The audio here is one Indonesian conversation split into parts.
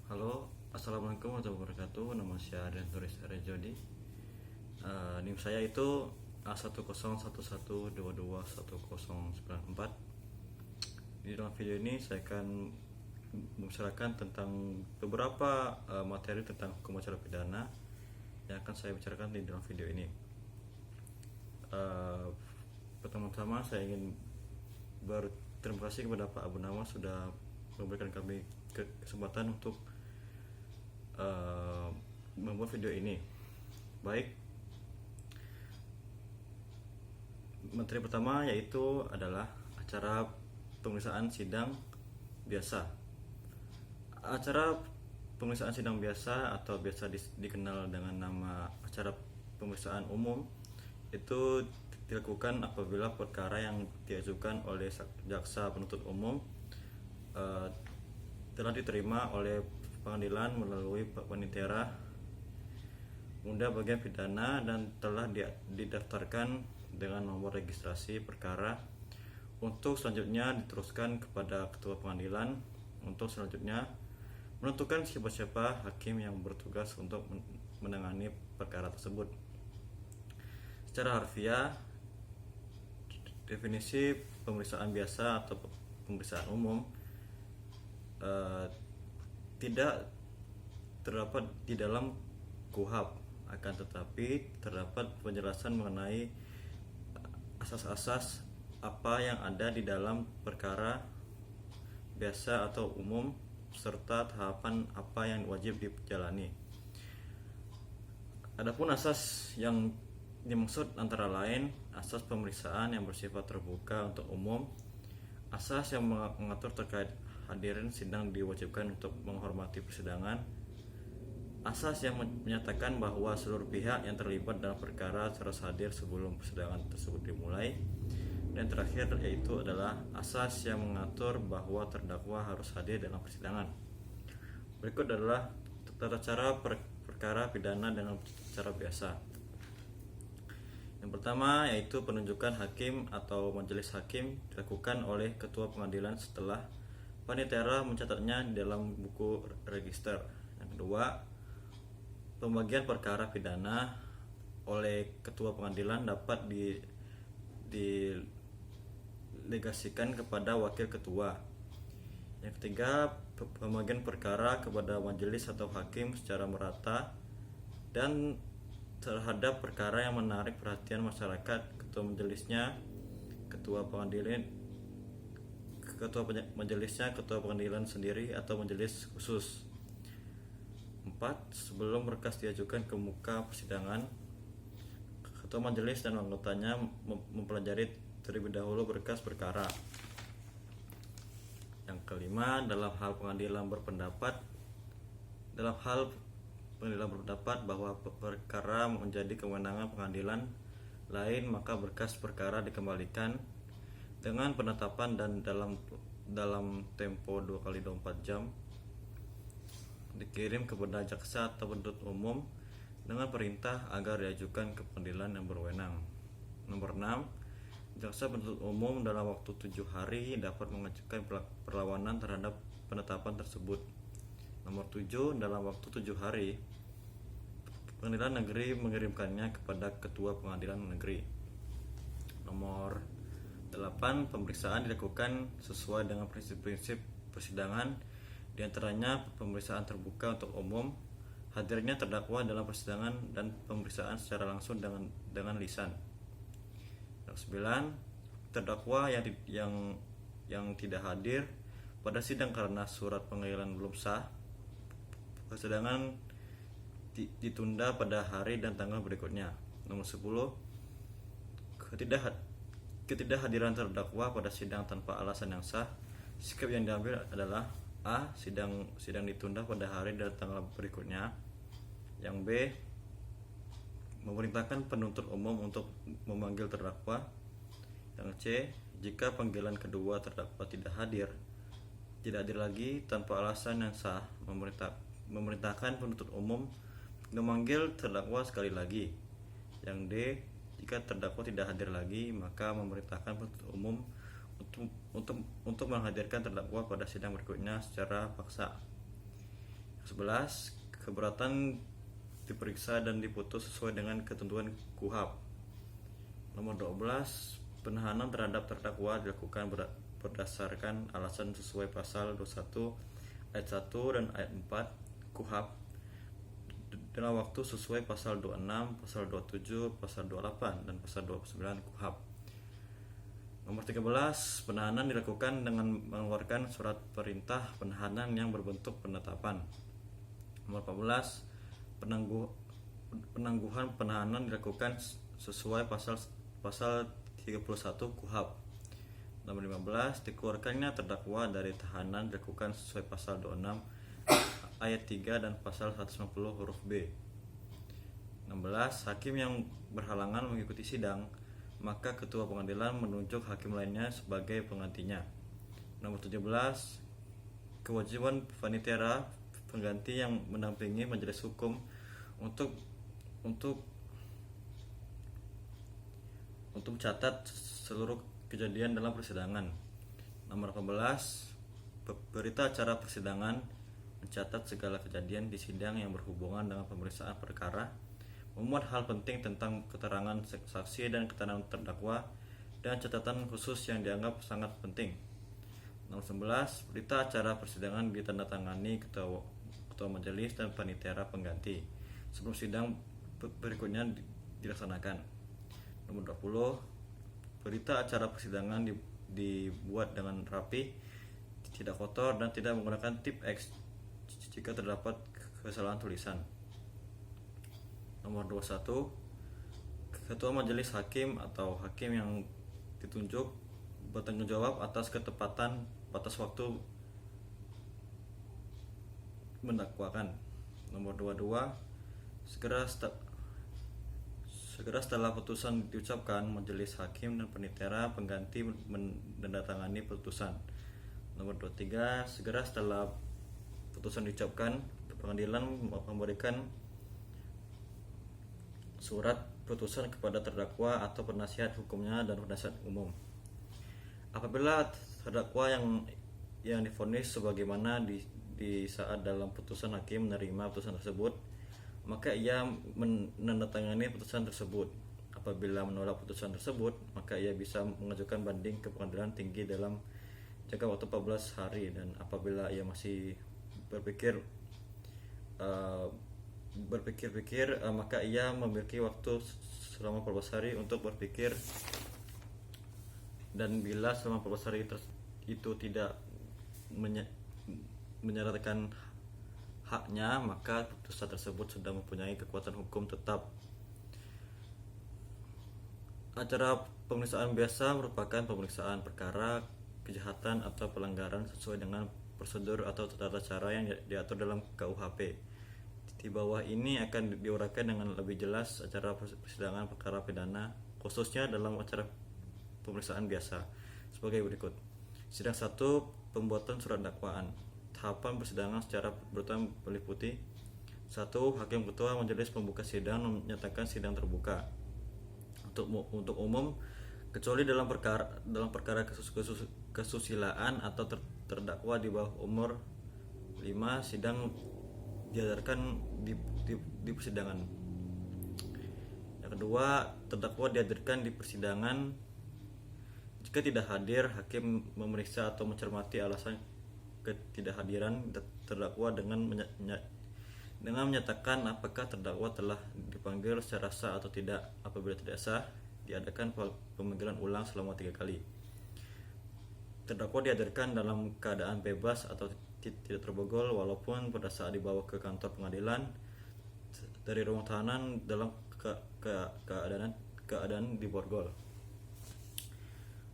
Halo, assalamualaikum warahmatullahi wabarakatuh. Nama saya Adrian Turis Rejodi. NIM saya itu A1011221094. Di dalam video ini saya akan membicarakan tentang beberapa materi tentang hukum acara pidana yang akan saya bicarakan di dalam video ini. Pertama-tama saya ingin berterima kasih kepada Pak Abu Nama sudah memberikan kami kesempatan untuk membuat video ini. Baik, materi pertama yaitu adalah acara pemeriksaan sidang biasa. Acara pemeriksaan sidang biasa atau biasa dikenal dengan nama acara pemeriksaan umum itu dilakukan apabila perkara yang diajukan oleh jaksa penuntut umum telah diterima oleh pengadilan melalui panitera muda bagian pidana dan telah didaftarkan dengan nomor registrasi perkara untuk selanjutnya diteruskan kepada ketua pengadilan untuk selanjutnya menentukan siapa-siapa hakim yang bertugas untuk menangani perkara tersebut. Secara harfiah, definisi pemeriksaan biasa atau pemeriksaan umum tidak terdapat di dalam KUHP, akan tetapi terdapat penjelasan mengenai asas-asas apa yang ada di dalam perkara biasa atau umum serta tahapan apa yang wajib dijalani. Adapun asas yang dimaksud antara lain asas pemeriksaan yang bersifat terbuka untuk umum, asas yang mengatur terkait hadirin sidang diwajibkan untuk menghormati persidangan, asas yang menyatakan bahwa seluruh pihak yang terlibat dalam perkara harus hadir sebelum persidangan tersebut dimulai, dan terakhir yaitu adalah asas yang mengatur bahwa terdakwa harus hadir dalam persidangan. Berikut adalah tata cara perkara pidana dengan cara biasa. Yang pertama yaitu penunjukan hakim atau majelis hakim dilakukan oleh ketua pengadilan setelah panitera mencatatnya di dalam buku register. Yang kedua, pembagian perkara pidana oleh ketua pengadilan dapat didelegasikan kepada wakil ketua. Yang ketiga, pembagian perkara kepada majelis atau hakim secara merata dan terhadap perkara yang menarik perhatian masyarakat, ketua majelisnya, ketua pengadilan, ketua majelisnya, ketua pengadilan sendiri atau majelis khusus. 4. Sebelum berkas diajukan ke muka persidangan, ketua majelis dan anggotanya mempelajari terlebih dahulu berkas perkara. Yang kelima, dalam hal pengadilan berpendapat bahwa perkara menjadi kewenangan pengadilan lain, maka berkas perkara dikembalikan dengan penetapan dan dalam tempo 2x24 jam dikirim kepada jaksa atau penuntut umum dengan perintah agar diajukan ke pengadilan yang berwenang. Nomor 6, jaksa penuntut umum dalam waktu 7 hari dapat mengajukan perlawanan terhadap penetapan tersebut. Nomor 7, dalam waktu 7 hari pengadilan negeri mengirimkannya kepada ketua pengadilan negeri. Nomor 8. Pemeriksaan dilakukan sesuai dengan prinsip-prinsip persidangan, diantaranya pemeriksaan terbuka untuk umum, hadirnya terdakwa dalam persidangan, dan pemeriksaan secara langsung dengan lisan. Yang 9. Terdakwa yang tidak hadir pada sidang karena surat panggilan belum sah, persidangan ditunda pada hari dan tanggal berikutnya. Nomor 10. Ketidakhadiran terdakwa pada sidang tanpa alasan yang sah, sikap yang diambil adalah A. Sidang ditunda pada hari dan tanggal berikutnya. Yang B. Memerintahkan penuntut umum untuk memanggil terdakwa. Yang C. Jika panggilan kedua terdakwa tidak hadir lagi tanpa alasan yang sah, memerintahkan penuntut umum memanggil terdakwa sekali lagi. Yang D. Jika terdakwa tidak hadir lagi, maka memerintahkan penuntut umum untuk menghadirkan terdakwa pada sidang berikutnya secara paksa. 11. Keberatan diperiksa dan diputus sesuai dengan ketentuan KUHP. Nomor 12. Penahanan terhadap terdakwa dilakukan berdasarkan alasan sesuai pasal 21 ayat 1 dan ayat 4 KUHP dalam waktu sesuai pasal 26, pasal 27, pasal 28 dan pasal 29 KUHP. Nomor 13. Penahanan dilakukan dengan mengeluarkan surat perintah penahanan yang berbentuk penetapan. Nomor 14. Penangguhan penahanan dilakukan sesuai pasal 31 KUHP. Nomor 15. Dikeluarkannya terdakwa dari tahanan dilakukan sesuai pasal 26 ayat 3 dan pasal 150 huruf B. 16. Hakim yang berhalangan mengikuti sidang, maka ketua pengadilan menunjuk hakim lainnya sebagai penggantinya. Nomor 17. Kewajiban panitera pengganti yang mendampingi majelis hukum untuk mencatat seluruh kejadian dalam persidangan. Nomor 18. Berita acara persidangan mencatat segala kejadian di sidang yang berhubungan dengan pemeriksaan perkara, memuat hal penting tentang keterangan saksi dan keterangan terdakwa, dan catatan khusus yang dianggap sangat penting. Nomor 11. Berita acara persidangan ditandatangani ketua majelis dan panitera pengganti sebelum sidang berikutnya dilaksanakan. Nomor 20. Berita acara persidangan dibuat dengan rapi, tidak kotor, dan tidak menggunakan tip X jika terdapat kesalahan tulisan. Nomor 21. Ketua majelis hakim atau hakim yang ditunjuk bertanggung jawab atas ketepatan batas waktu mendakwakan. Nomor 22. Segera setelah putusan diucapkan, majelis hakim dan panitera pengganti menandatangani putusan. Nomor 23. Segera setelah putusan diucapkan, pengadilan memberikan surat putusan kepada terdakwa atau penasihat hukumnya dan penasihat umum. Apabila terdakwa yang divonis sebagaimana di saat dalam putusan hakim menerima putusan tersebut, maka ia menandatangani putusan tersebut. Apabila menolak putusan tersebut, maka ia bisa mengajukan banding ke pengadilan tinggi dalam jangka waktu 14 hari, dan apabila ia masih berpikir maka ia memiliki waktu selama 14 hari untuk berpikir, dan bila selama 14 hari itu tidak menyatakan haknya, maka putusan tersebut sudah mempunyai kekuatan hukum tetap. Acara pemeriksaan biasa merupakan pemeriksaan perkara kejahatan atau pelanggaran sesuai dengan prosedur atau tata cara yang diatur dalam KUHP. Di bawah ini akan diuraikan dengan lebih jelas acara persidangan perkara pidana, khususnya dalam acara pemeriksaan biasa, sebagai berikut. Sidang 1. Pembuatan surat dakwaan. Tahapan persidangan secara berurutan meliputi: 1. Hakim ketua majelis pembuka sidang menyatakan sidang terbuka untuk umum, kecuali dalam perkara kesusilaan atau terdakwa di bawah umur 5. Sidang dihadirkan di persidangan. Yang kedua, terdakwa dihadirkan di persidangan. Jika tidak hadir, hakim memeriksa atau mencermati alasan ketidakhadiran terdakwa dengan menyatakan apakah terdakwa telah dipanggil secara sah atau tidak. Apabila tidak sah, diadakan pemanggilan ulang selama 3 kali. Terdakwa dihadirkan dalam keadaan bebas atau tidak terborgol, walaupun pada saat dibawa ke kantor pengadilan dari ruang tahanan dalam keadaan diborgol.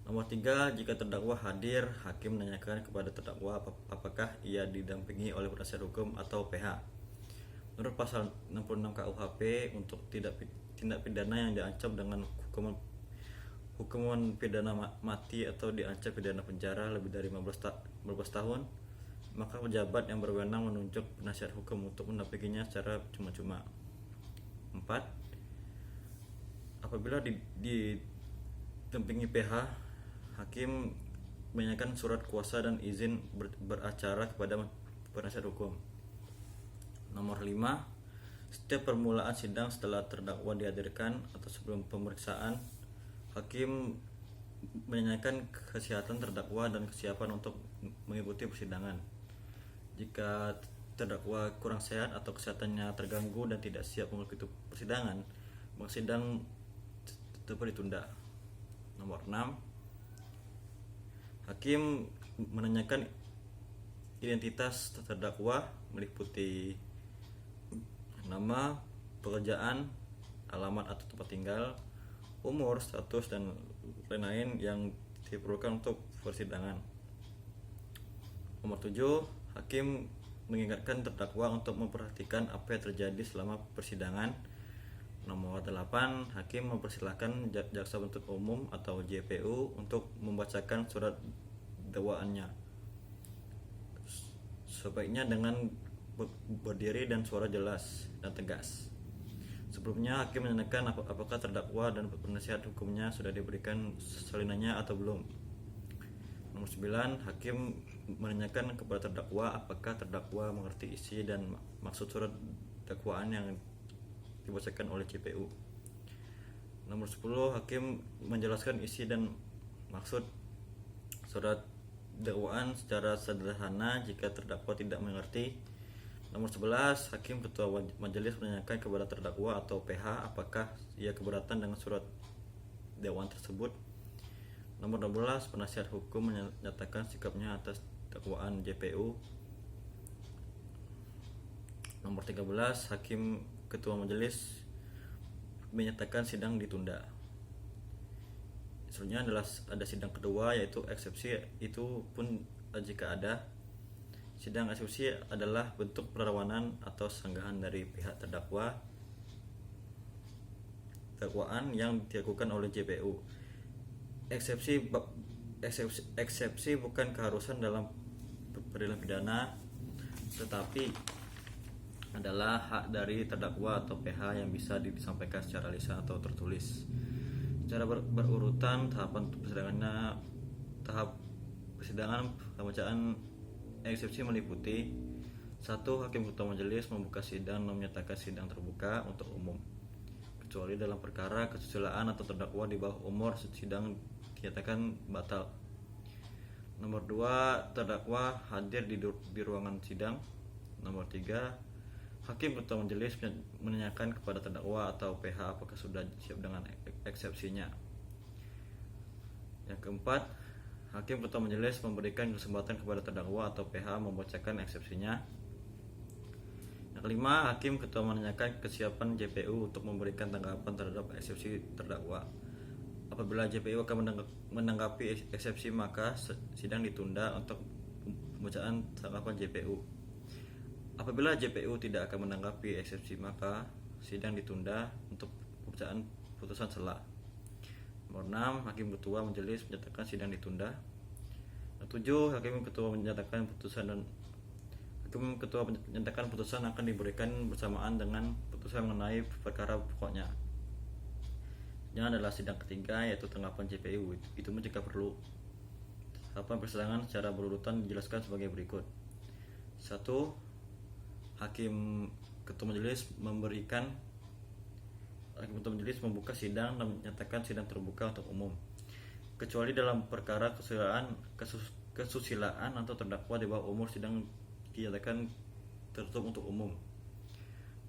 Nomor 3. Jika terdakwa hadir, hakim menanyakan kepada terdakwa apakah ia didampingi oleh penasihat hukum atau PH. Menurut pasal 66 KUHP, untuk tindak pidana yang diancam dengan hukuman pidana mati atau diancam pidana penjara lebih dari 15 tahun, maka pejabat yang berwenang menunjuk penasihat hukum untuk mendampinginya secara cuma-cuma. 4. Apabila didampingi PH, hakim menyanyikan surat kuasa dan izin beracara kepada penasihat hukum. Nomor 5, setiap permulaan sidang setelah terdakwa dihadirkan atau sebelum pemeriksaan, hakim menanyakan kesehatan terdakwa dan kesiapan untuk mengikuti persidangan. Jika terdakwa kurang sehat atau kesehatannya terganggu dan tidak siap mengikuti persidangan, maka sidang tetap ditunda. Nomor 6, hakim menanyakan identitas terdakwa meliputi nama, pekerjaan, alamat atau tempat tinggal, umur, status, dan lain-lain yang diperlukan untuk persidangan. Nomor 7, hakim mengingatkan terdakwa untuk memperhatikan apa yang terjadi selama persidangan. Nomor 8, hakim mempersilahkan jaksa penuntut umum atau JPU untuk membacakan surat dakwaannya. Sebaiknya dengan berdiri dan suara jelas dan tegas. Sebelumnya hakim menanyakan apakah terdakwa dan penasihat hukumnya sudah diberikan salinannya atau belum. Nomor 9, hakim menanyakan kepada terdakwa apakah terdakwa mengerti isi dan maksud surat dakwaan yang dibacakan oleh JPU. Nomor 10, hakim menjelaskan isi dan maksud surat dakwaan secara sederhana jika terdakwa tidak mengerti. Nomor 11, hakim ketua majelis menanyakan kepada terdakwa atau PH apakah ia keberatan dengan surat dakwaan tersebut. Nomor 12, penasihat hukum menyatakan sikapnya atas dakwaan JPU. Nomor 13, hakim ketua majelis menyatakan sidang ditunda. Selanjutnya adalah ada sidang kedua, yaitu eksepsi. Itu pun jika ada. Sidang eksepsi adalah bentuk perlawanan atau sanggahan dari pihak terdakwa dakwaan yang dilakukan oleh JPU. Eksepsi bukan keharusan dalam peradilan pidana, tetapi adalah hak dari terdakwa atau PH yang bisa disampaikan secara lisan atau tertulis. Secara berurutan tahap persidangan pembacaan eksepsi meliputi 1. Hakim ketua majelis membuka sidang dan menyatakan sidang terbuka untuk umum, kecuali dalam perkara kesusilaan atau terdakwa di bawah umur, sidang dinyatakan batal. Nomor 2, terdakwa hadir di ruangan sidang. Nomor 3, hakim ketua majelis menanyakan kepada terdakwa atau PH apakah sudah siap dengan eksepsinya. Yang keempat, hakim ketua majelis memberikan kesempatan kepada terdakwa atau PH membacakan eksepsinya. Yang kelima, hakim ketua menanyakan kesiapan JPU untuk memberikan tanggapan terhadap eksepsi terdakwa. Apabila JPU akan menanggapi eksepsi, maka sidang ditunda untuk pembacaan tanggapan JPU. Apabila JPU tidak akan menanggapi eksepsi, maka sidang ditunda untuk pembacaan putusan sela. Nomor 6, hakim ketua majelis menyatakan sidang ditunda. Nomor 7, hakim ketua menyatakan putusan akan diberikan bersamaan dengan putusan mengenai perkara pokoknya. Yang adalah sidang ketiga, yaitu tanggapan JPU. Itu pun jika perlu. Tahapan persidangan secara berurutan dijelaskan sebagai berikut. 1. Hakim ketua majelis membuka sidang dan menyatakan sidang terbuka untuk umum, kecuali dalam perkara kesusilaan atau terdakwa di bawah umur, sidang dinyatakan tertutup untuk umum.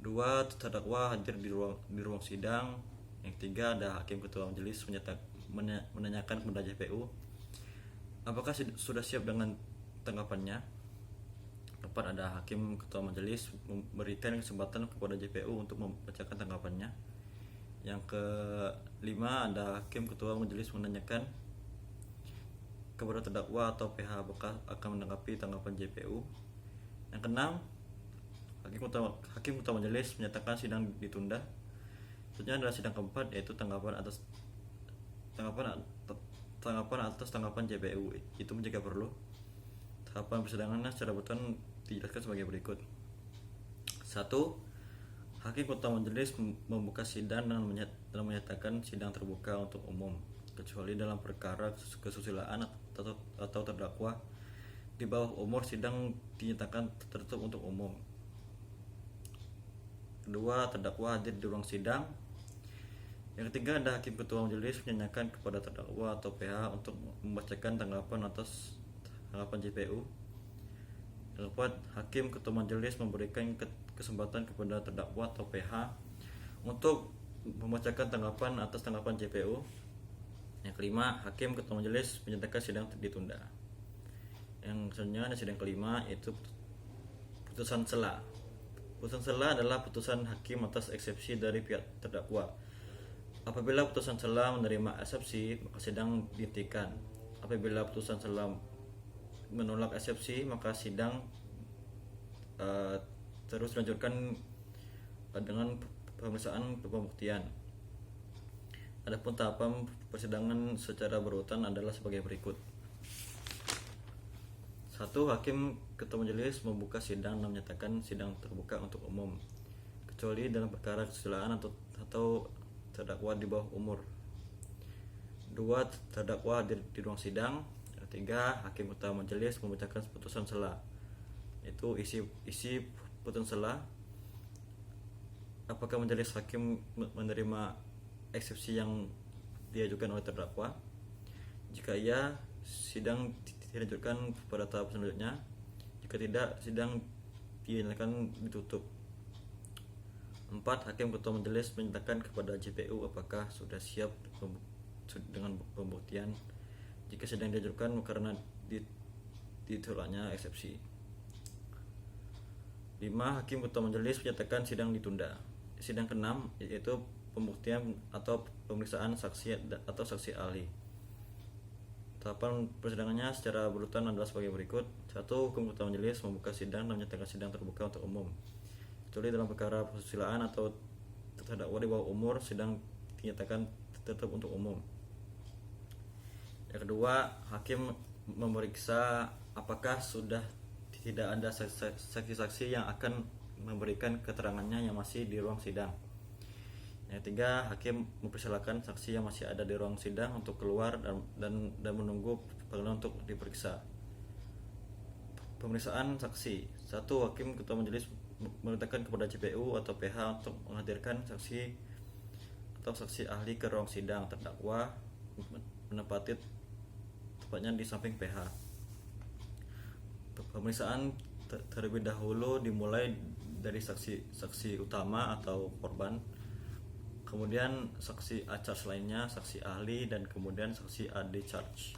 2. Terdakwa hadir di ruang sidang. Yang 3, ada hakim ketua majelis menanyakan kepada JPU apakah sudah siap dengan tanggapannya. 4, ada hakim ketua majelis memberikan kesempatan kepada JPU untuk membacakan tanggapannya. Yang ke-5, ada hakim ketua majelis menanyakan kepada terdakwa atau PH apakah akan menanggapi tanggapan JPU. Yang ke-6, hakim ketua majelis menyatakan sidang ditunda. Selanjutnya adalah sidang keempat, yaitu tanggapan atas tanggapan JPU. Itu jika perlu. Tahapan persidangannya secara berurutan dijelaskan sebagai berikut. 1. Hakim ketua majelis membuka sidang dan menyatakan sidang terbuka untuk umum, kecuali dalam perkara kesusilaan atau terdakwa di bawah umur, sidang dinyatakan tertutup untuk umum. Kedua, terdakwa hadir di ruang sidang. Yang ketiga, ada hakim ketua majelis menanyakan kepada terdakwa atau PH untuk membacakan tanggapan atas tanggapan JPU. Yang keempat, hakim ketua majelis memberikan kesempatan kepada terdakwa atau PH untuk membacakan tanggapan atas tanggapan JPU. Yang kelima, hakim ketua majelis menyatakan sidang ditunda. Yang selanjutnya ada sidang kelima, yaitu putusan sela. Putusan sela adalah putusan hakim atas eksepsi dari pihak terdakwa. Apabila putusan sela menerima eksepsi, maka sidang dihentikan. Apabila putusan sela menolak eksepsi, maka sidang terus dilanjutkan dengan pemeriksaan pembuktian. Adapun tahapan persidangan secara berurutan adalah sebagai berikut. 1. Hakim ketua majelis membuka sidang dan menyatakan sidang terbuka untuk umum, kecuali dalam perkara kesusilaan atau terdakwa di bawah umur. 2. Terdakwa hadir di ruang sidang. 3. Hakim ketua majelis membacakan putusan sela, yaitu isi putusan sela. Apakah majelis hakim menerima eksepsi yang diajukan oleh terdakwa? Jika iya, sidang dilanjutkan pada tahap selanjutnya. Jika tidak, sidang dinyatakan ditutup. 4. Hakim ketua majelis menyatakan kepada JPU apakah sudah siap dengan pembuktian jika sidang dilanjutkan karena ditolaknya eksepsi. 5. Hakim ketua majelis menyatakan sidang ditunda. Sidang ke-6 yaitu pembuktian atau pemeriksaan saksi atau saksi ahli. Tahapan persidangannya secara berurutan adalah sebagai berikut. 1. Hakim ketua majelis membuka sidang dan menyatakan sidang terbuka untuk umum, kecuali dalam perkara persusilaan atau terdakwa di bawah umur, sidang dinyatakan tetap untuk umum. Yang kedua, hakim memeriksa apakah sudah tidak ada saksi-saksi yang akan memberikan keterangannya yang masih di ruang sidang. Yang ketiga, hakim mempersilahkan saksi yang masih ada di ruang sidang untuk keluar dan menunggu panggilan untuk diperiksa. Pemeriksaan saksi. 1. Hakim ketua majelis memerintahkan kepada JPU atau PH untuk menghadirkan saksi atau saksi ahli ke ruang sidang. Terdakwa menempati tepatnya di samping PH. Pemeriksaan terlebih dahulu dimulai dari saksi utama atau korban, kemudian saksi A-charge lainnya, saksi ahli, dan kemudian saksi AD-charge.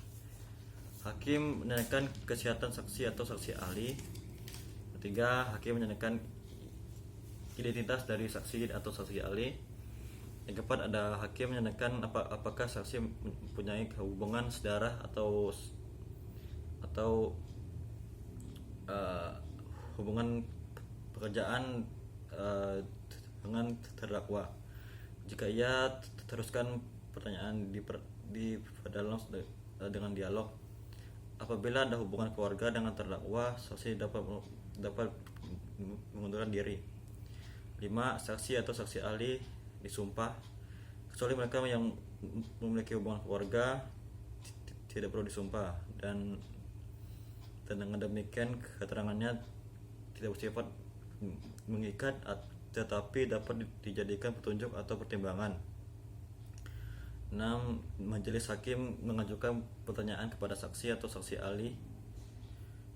Hakim menanyakan kesehatan saksi atau saksi ahli. Ketiga, hakim menanyakan identitas dari saksi atau saksi ahli. Yang keempat, ada hakim menanyakan apakah saksi mempunyai hubungan sedarah atau hubungan pekerjaan dengan terdakwa. Jika iya, teruskan pertanyaan di dalam dengan dialog. Apabila ada hubungan keluarga dengan terdakwa, saksi dapat mengundurkan diri. 5. Saksi atau saksi ahli disumpah, kecuali mereka yang memiliki hubungan keluarga tidak perlu disumpah, dan dengan demikian keterangannya tidak bersifat mengikat tetapi dapat dijadikan petunjuk atau pertimbangan. 6. Majelis hakim mengajukan pertanyaan kepada saksi atau saksi ahli.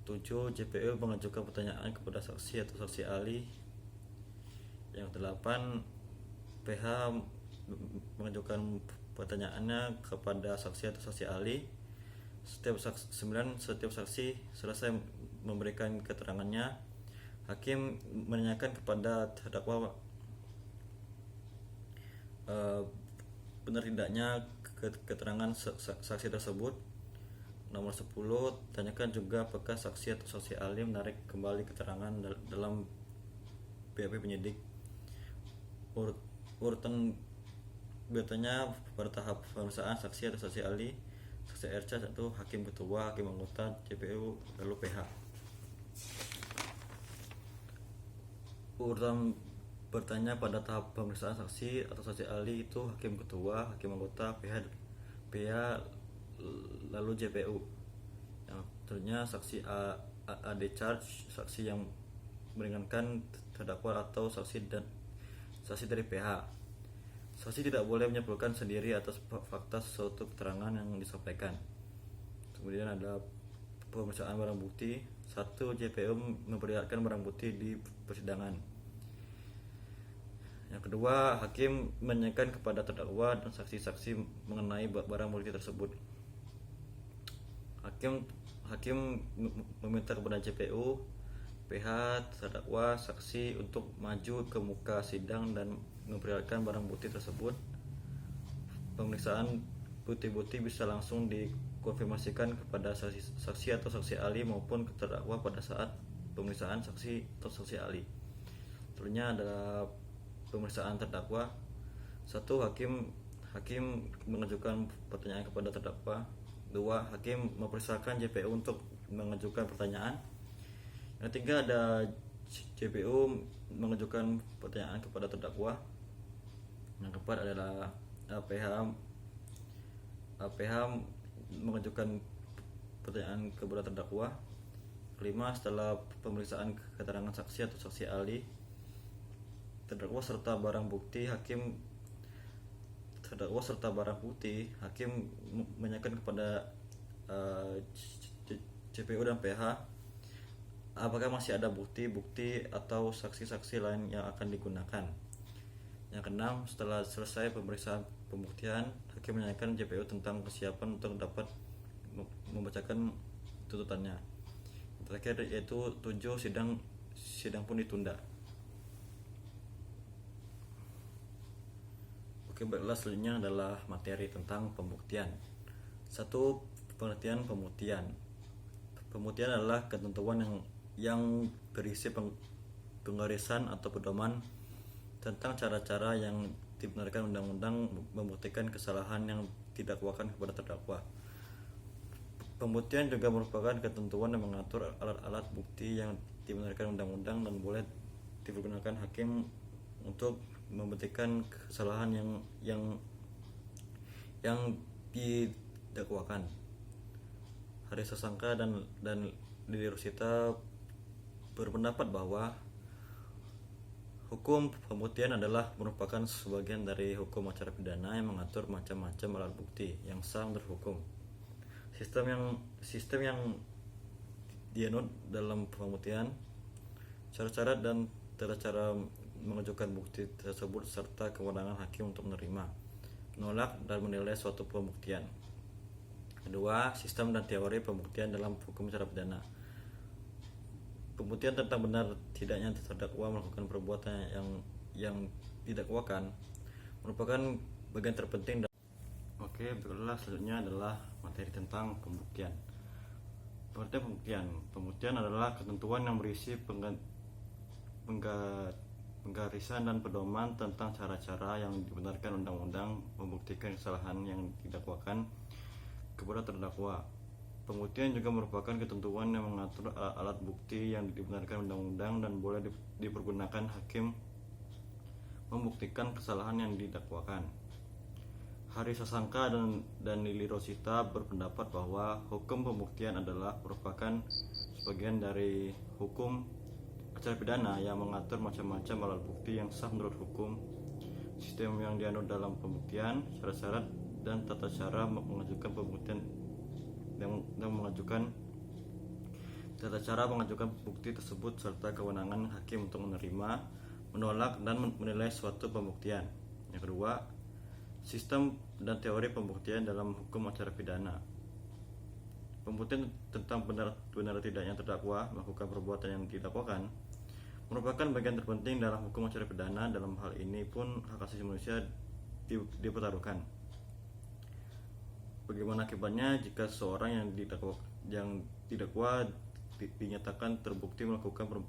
7. JPU mengajukan pertanyaan kepada saksi atau saksi ahli. Yang 8. PH mengajukan pertanyaannya kepada saksi atau saksi ahli. 9. Setiap saksi selesai memberikan keterangannya, hakim menanyakan kepada terdakwa benar tidaknya keterangan saksi tersebut. Nomor 10, tanyakan juga apakah saksi atau saksi ahli menarik kembali keterangan dalam BAP penyidik. Urutan biasanya pada tahap pemeriksaan saksi atau saksi ahli, saksi RC 1, hakim ketua, hakim anggota, JPU, lalu PH. Urutan bertanya pada tahap pemeriksaan saksi atau saksi ahli itu hakim ketua, hakim anggota, PH, lalu JPU. Yang selanjutnya saksi AD charge, saksi yang meringankan terdakwa atau saksi saksi dari PH. Saksi tidak boleh menyimpulkan sendiri atas fakta suatu keterangan yang disampaikan. Kemudian ada pemeriksaan barang bukti. 1. JPU memperlihatkan barang bukti di persidangan. Yang kedua, hakim menanyakan kepada terdakwa dan saksi-saksi mengenai barang bukti tersebut. Hakim meminta kepada JPU, PH, terdakwa, saksi untuk maju ke muka sidang dan memperlihatkan barang bukti tersebut. Pemeriksaan bukti-bukti bisa langsung dikonfirmasikan kepada saksi atau saksi ahli maupun terdakwa pada saat pemeriksaan saksi atau saksi ahli. Selanjutnya adalah pemeriksaan terdakwa. 1. Hakim mengajukan pertanyaan kepada terdakwa. 2. Hakim memeriksakan JPU untuk mengajukan pertanyaan. Yang ketiga ada JPU mengajukan pertanyaan kepada terdakwa. Yang keempat adalah PH mengajukan pertanyaan kepada terdakwa. Kelima, setelah pemeriksaan keterangan saksi atau saksi ahli, terdakwa serta barang bukti, hakim menanyakan kepada JPU dan PH apakah masih ada bukti-bukti atau saksi-saksi lain yang akan digunakan. Yang keenam, setelah selesai pemeriksaan pembuktian, hakim menanyakan JPU tentang kesiapan untuk dapat membacakan tuntutannya. Yang terakhir yaitu 7. Sidang pun ditunda. Oke, baiklah, selanjutnya adalah materi tentang pembuktian. 1. Pengertian pembuktian. Pembuktian adalah ketentuan yang berisi penggarisan atau pedoman tentang cara-cara yang dibenarkan undang-undang membuktikan kesalahan yang didakwakan kepada terdakwa. Pembuktian juga merupakan ketentuan yang mengatur alat-alat bukti yang dibenarkan undang-undang dan boleh digunakan hakim untuk membuktikan kesalahan yang didakwakan. Haris Sasangka dan Lili Rosita berpendapat bahwa hukum pembuktian adalah merupakan sebagian dari hukum acara pidana yang mengatur macam-macam alat bukti yang sah menurut hukum. Sistem yang dianut dalam pembuktian, cara-cara dan cara mengajukan bukti tersebut serta kewenangan hakim untuk menerima, menolak dan menilai suatu pembuktian. Kedua, sistem dan teori pembuktian dalam hukum acara pidana. Pembuktian tentang benar tidaknya terdakwa melakukan perbuatan yang didakwakan merupakan bagian terpenting. Oke, baiklah, selanjutnya adalah materi tentang pembuktian. Pengertian pembuktian. Pembuktian adalah ketentuan yang berisi penggarisan dan pedoman tentang cara-cara yang dibenarkan undang-undang membuktikan kesalahan yang didakwakan kepada terdakwa. Pembuktian juga merupakan ketentuan yang mengatur alat bukti yang dibenarkan undang-undang dan boleh dipergunakan hakim membuktikan kesalahan yang didakwakan. Haris Sasangka dan Lili Rosita berpendapat bahwa hukum pembuktian adalah merupakan sebagian dari hukum acara pidana yang mengatur macam-macam alat bukti yang sah menurut hukum, sistem yang dianut dalam pembuktian, syarat-syarat dan tata cara mengajukan pembuktian dan mengajukan tata cara mengajukan bukti tersebut serta kewenangan hakim untuk menerima, menolak dan menilai suatu pembuktian. Yang kedua, sistem dan teori pembuktian dalam hukum acara pidana. Pembuktian tentang benar tidaknya terdakwa melakukan perbuatan yang didakwakan merupakan bagian terpenting dalam hukum acara pidana. Dalam hal ini pun hak asasi manusia dipertaruhkan. Bagaimana akibatnya jika seseorang yang didakwa dinyatakan terbukti melakukan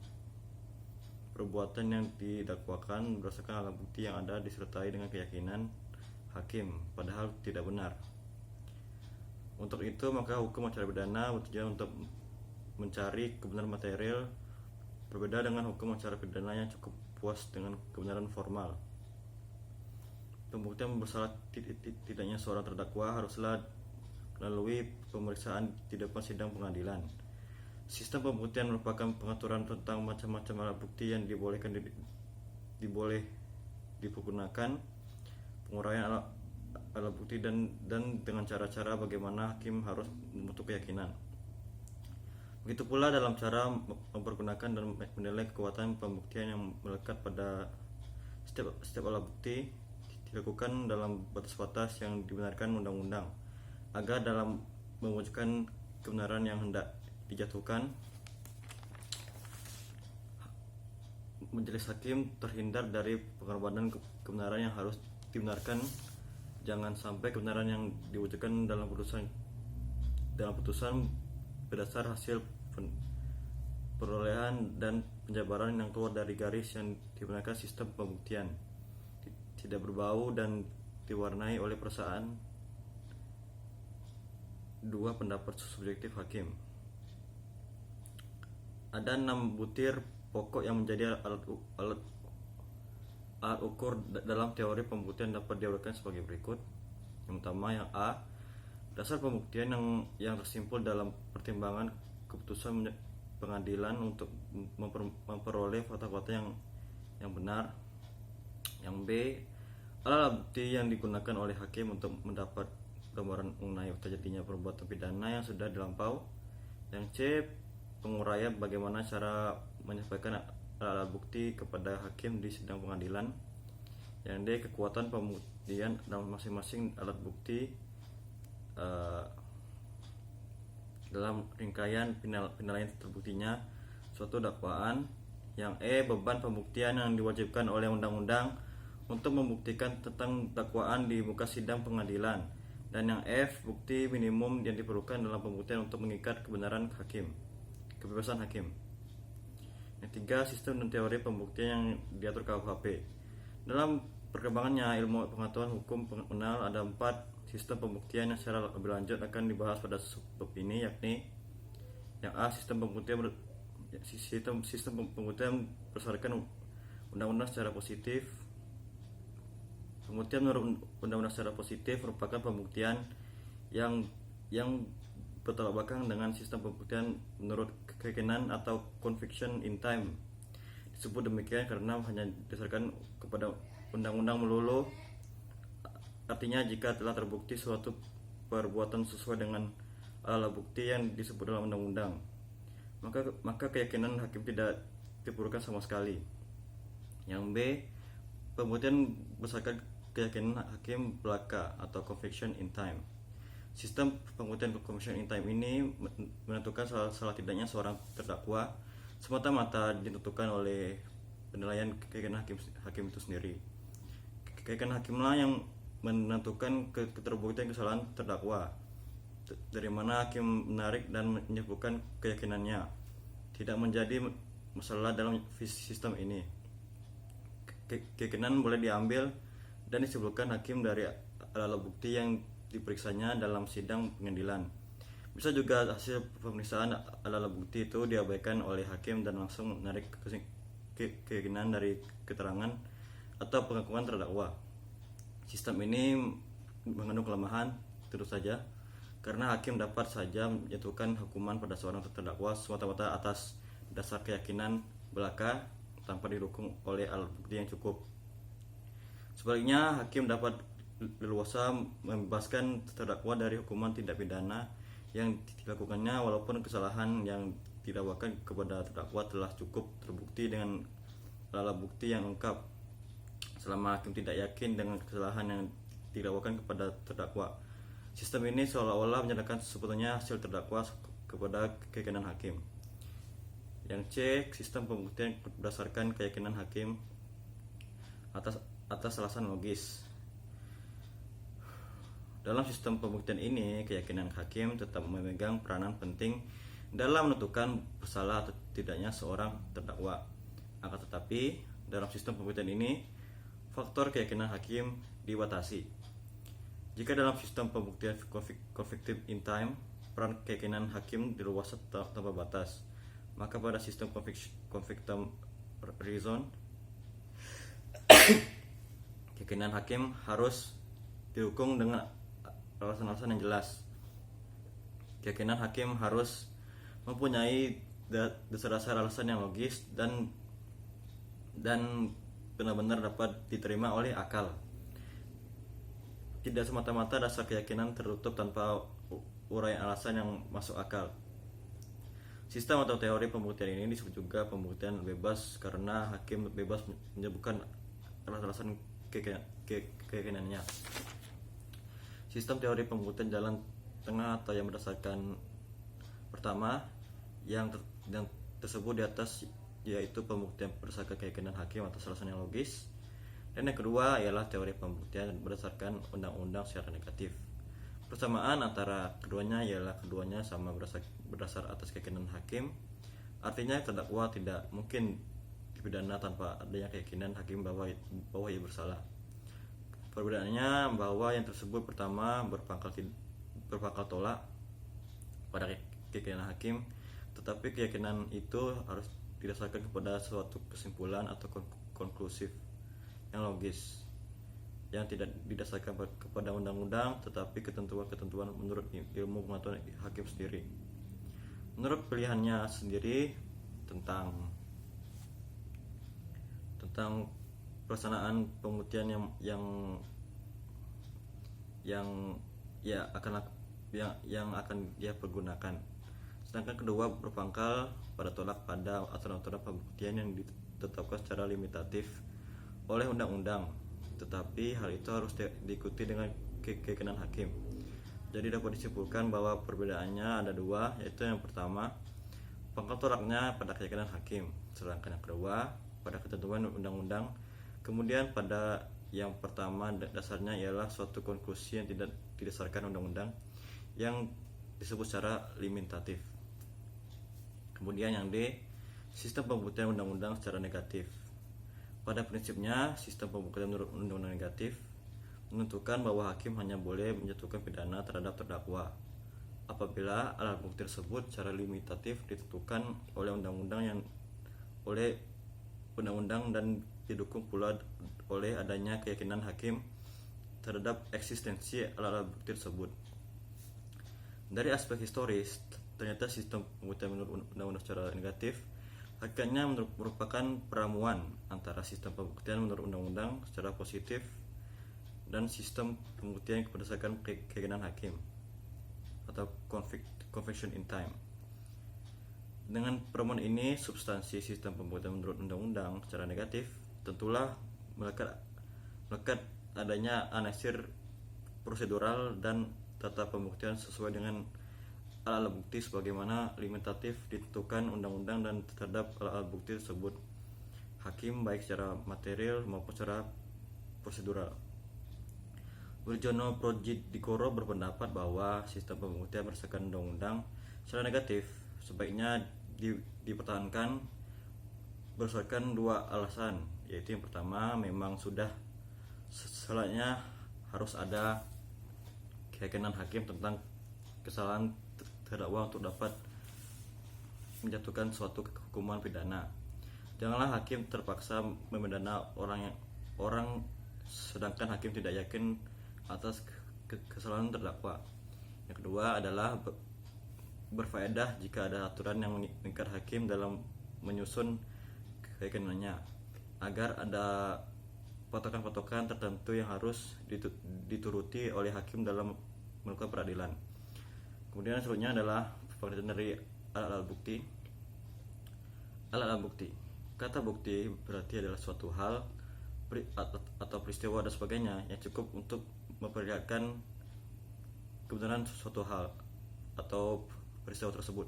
perbuatan yang didakwakan berdasarkan alat bukti yang ada disertai dengan keyakinan hakim, padahal tidak benar. Untuk itu, maka hukum acara pidana bertujuan untuk mencari kebenaran material, berbeda dengan hukum acara pidana yang cukup puas dengan kebenaran formal. Pembuktian bersalah tidaknya seorang terdakwa haruslah melalui pemeriksaan di depan sidang pengadilan. Sistem pembuktian merupakan pengaturan tentang macam-macam alat bukti yang dipergunakan, penguraian alat bukti, dan dengan cara-cara bagaimana hakim harus membentuk keyakinan. Begitu pula dalam cara mempergunakan dan menilai kekuatan pembuktian yang melekat pada setiap alat bukti dilakukan dalam batas-batas yang dibenarkan undang-undang, agar dalam mewujudkan kebenaran yang hendak dijatuhkan, majelis hakim terhindar dari pengorbanan kebenaran yang harus dibenarkan. Jangan sampai kebenaran yang diwujudkan dalam putusan berdasar hasil perolehan dan penjabaran yang keluar dari garis yang dibenarkan sistem pembuktian, tidak berbau dan diwarnai oleh perasaan dua pendapat subjektif hakim. Ada 6 butir pokok yang menjadi alat ukur dalam teori pembuktian, dapat diuraikan sebagai berikut. Yang pertama, yang A, dasar pembuktian yang tersimpul dalam pertimbangan keputusan pengadilan untuk memperoleh fakta-fakta yang benar. Yang B, alat bukti yang digunakan oleh hakim untuk mendapat gambaran mengenai terjadinya perbuatan pidana yang sudah dilampau. Yang C, penguraian bagaimana cara menyampaikan alat bukti kepada hakim di sidang pengadilan. Yang D, kekuatan pembuktian dalam masing-masing alat bukti dalam rangkaian penilaian terbuktinya suatu dakwaan. Yang E, beban pembuktian yang diwajibkan oleh undang-undang untuk membuktikan tentang dakwaan di muka sidang pengadilan. Dan yang F, bukti minimum yang diperlukan dalam pembuktian untuk mengikat kebenaran hakim, kebebasan hakim. Yang tiga, sistem dan teori pembuktian yang diatur KUHP. Dalam perkembangannya ilmu pengetahuan hukum penal, ada 4 sistem pembuktian yang secara lebih lanjut akan dibahas pada bab ini, yakni yang A, sistem pembuktian berdasarkan undang-undang secara positif. Pembuktian menurut undang-undang secara positif merupakan pembuktian yang bertolak belakang dengan sistem pembuktian menurut keyakinan atau conviction in time. Disebut demikian karena hanya didasarkan kepada undang-undang melulu. Artinya jika telah terbukti suatu perbuatan sesuai dengan alat bukti yang disebut dalam undang-undang, maka keyakinan hakim tidak diperlukan sama sekali. Yang B, pembuktian berdasarkan keyakinan hakim belaka atau conviction in time. Sistem pembuktian conviction in time ini menentukan salah tidaknya seorang terdakwa semata-mata ditentukan oleh penilaian keyakinan hakim itu sendiri. Keyakinan hakimlah yang menentukan keterbuktian kesalahan terdakwa, dari mana hakim menarik dan menyebutkan keyakinannya, tidak menjadi masalah dalam sistem ini. Keyakinan boleh diambil dan disebutkan hakim dari alat bukti yang diperiksanya dalam sidang pengadilan. Bisa juga hasil pemeriksaan alat bukti itu diabaikan oleh hakim dan langsung menarik keyakinan dari keterangan atau pengakuan terdakwa. Sistem ini mengandung kelemahan, tentu saja, karena hakim dapat saja menjatuhkan hukuman pada seorang terdakwa semata-mata atas dasar keyakinan belaka tanpa didukung oleh alat bukti yang cukup. Sebaliknya, hakim dapat leluasa membebaskan terdakwa dari hukuman tindak pidana yang dilakukannya walaupun kesalahan yang didakwakan kepada terdakwa telah cukup terbukti dengan alat bukti yang lengkap, selama hakim tidak yakin dengan kesalahan yang didakwakan kepada terdakwa. Sistem ini seolah-olah menyerahkan sebetulnya hasil terdakwa kepada keyakinan hakim. Yang C, sistem pembuktian berdasarkan keyakinan hakim atas alasan logis. Dalam sistem pembuktian ini, keyakinan hakim tetap memegang peranan penting dalam menentukan bersalah atau tidaknya seorang terdakwa. Akan tetapi, dalam sistem pembuktian ini, faktor keyakinan hakim dibatasi. Jika dalam sistem pembuktian convictive in time, peran keyakinan hakim diluas tanpa batas, maka pada sistem convictum reason, keyakinan hakim harus didukung dengan alasan-alasan yang jelas. Keyakinan hakim harus mempunyai dasar-dasar alasan yang logis dan benar-benar dapat diterima oleh akal. Tidak semata-mata dasar keyakinan tertutup tanpa uraian alasan yang masuk akal. Sistem atau teori pembuktian ini disebut juga pembuktian bebas karena hakim bebas menyebutkan alasan keyakinannya. Sistem teori pembuktian jalan tengah atau yang berdasarkan pertama yang tersebut di atas, yaitu pembuktian berdasarkan keyakinan hakim atas alasan yang logis, dan yang kedua ialah teori pembuktian berdasarkan undang-undang secara negatif. Persamaan antara keduanya ialah keduanya sama berdasar atas keyakinan hakim. Artinya terdakwa tidak mungkin dipidana tanpa adanya keyakinan hakim bahwa ia bersalah. Perbedaannya bahwa yang tersebut pertama berpangkal tolak pada keyakinan hakim, tetapi keyakinan itu harus didasarkan kepada suatu kesimpulan atau konklusif yang logis, yang tidak didasarkan kepada undang-undang tetapi ketentuan-ketentuan menurut ilmu pengetahuan hakim sendiri. Menurut pilihannya sendiri tentang pelaksanaan pembuktian yang akan dia pergunakan. Sedangkan kedua berpangkal pada tolak pada aturan-aturan pembuktian yang ditetapkan secara limitatif oleh undang-undang, tetapi hal itu harus diikuti dengan keyakinan hakim. Jadi dapat disimpulkan bahwa perbedaannya ada dua, yaitu yang pertama pangkal tolaknya pada keyakinan hakim, sedangkan yang kedua pada ketentuan undang-undang. Kemudian pada yang pertama dasarnya ialah suatu konklusi yang tidak didasarkan undang-undang yang disebut secara limitatif. Kemudian yang D, sistem pembuktian undang-undang secara negatif. Pada prinsipnya, sistem pembuktian menurut undang-undang negatif menentukan bahwa hakim hanya boleh menjatuhkan pidana terhadap terdakwa apabila alat bukti tersebut secara limitatif ditentukan oleh undang-undang dan didukung pula oleh adanya keyakinan hakim terhadap eksistensi alat bukti tersebut. Dari aspek historis, ternyata sistem pembuktian menurut undang-undang secara negatif hakikatnya merupakan peramuan antara sistem pembuktian menurut undang-undang secara positif dan sistem pembuktian berdasarkan keyakinan hakim atau conviction in time. Dengan peramuan ini, substansi sistem pembuktian menurut undang-undang secara negatif tentulah melekat adanya anasir prosedural dan tata pembuktian sesuai dengan alat bukti sebagaimana limitatif ditentukan undang-undang dan terhadap alat bukti tersebut hakim baik secara material maupun secara prosedural. Wirjono Prodjidikoro berpendapat bahwa sistem pembuktian berdasarkan undang-undang secara negatif sebaiknya dipertahankan berdasarkan dua alasan, yaitu yang pertama memang sudah selayaknya harus ada keyakinan hakim tentang kesalahan terdakwa untuk dapat menjatuhkan suatu hukuman pidana. Janganlah hakim terpaksa memidana orang sedangkan hakim tidak yakin atas kesalahan terdakwa. Yang kedua adalah berfaedah jika ada aturan yang mengikat hakim dalam menyusun keyakinannya, agar ada patokan-patokan tertentu yang harus dituruti oleh hakim dalam melakukan peradilan. Kemudian selanjutnya adalah pengertian dari alat-alat bukti. Alat-alat bukti. Kata bukti berarti adalah suatu hal atau peristiwa dan sebagainya yang cukup untuk memperlihatkan kebenaran suatu hal atau peristiwa tersebut.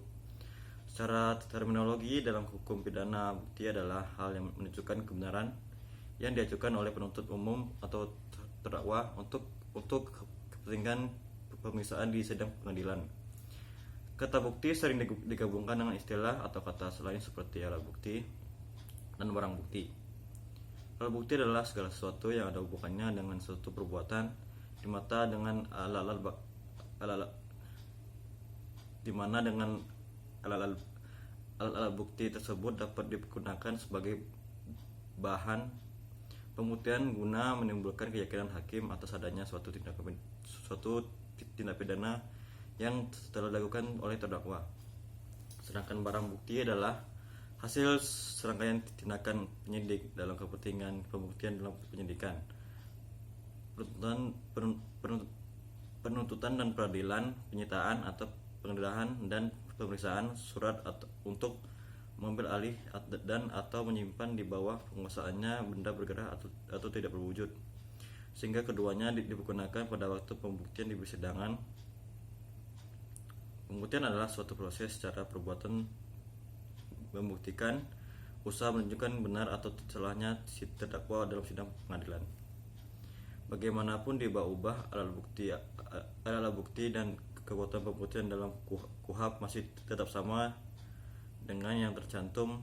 Secara terminologi dalam hukum pidana, bukti adalah hal yang menunjukkan kebenaran yang diajukan oleh penuntut umum atau terdakwa untuk kepentingan pemeriksaan di sidang pengadilan. Kata bukti sering digabungkan dengan istilah atau kata selain seperti alat bukti dan barang bukti. Alat bukti adalah segala sesuatu yang ada hubungannya dengan suatu perbuatan di mana dengan alat bukti tersebut dapat digunakan sebagai bahan pembuktian guna menimbulkan keyakinan hakim atas adanya suatu tindak pidana yang telah dilakukan oleh terdakwa. Sedangkan barang bukti adalah hasil serangkaian tindakan penyidik dalam kepentingan pembuktian dalam penyidikan, penuntutan dan peradilan, penyitaan atau penggeledahan dan pemeriksaan surat untuk mengambil alih dan atau menyimpan di bawah penguasaannya benda bergerak atau tidak berwujud, sehingga keduanya digunakan pada waktu pembuktian di persidangan. Pembuktian adalah suatu proses secara perbuatan membuktikan usaha menunjukkan benar atau salahnya si terdakwa dalam sidang pengadilan. Bagaimanapun diubah alat bukti dan kekuatan pembuktian dalam KUHP masih tetap sama dengan yang tercantum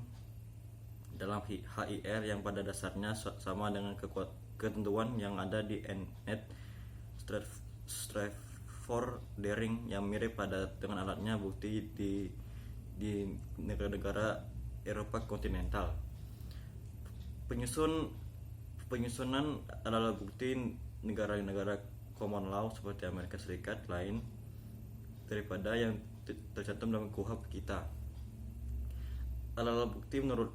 dalam HIR yang pada dasarnya sama dengan ketentuan yang ada di NET Strafvordering yang mirip dengan alatnya bukti di negara-negara Eropa kontinental. Penyusunan alat bukti negara-negara common law seperti Amerika Serikat lain daripada yang tercantum dalam KUHP kita. Alat bukti menurut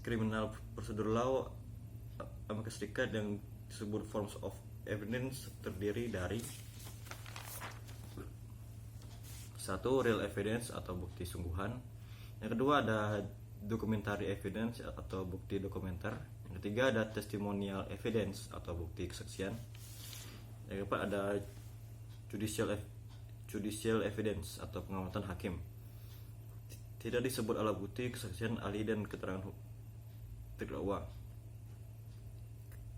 Criminal Procedure Law Amerika Serikat yang disebut Forms of Evidence terdiri dari 1. Real evidence atau bukti sungguhan. Yang kedua ada documentary evidence atau bukti dokumenter. Yang ketiga ada testimonial evidence atau bukti kesaksian. Yang keempat ada judicial evidence atau pengamatan hakim. Tidak disebut alat bukti kesaksian ahli dan keterangan terdakwa.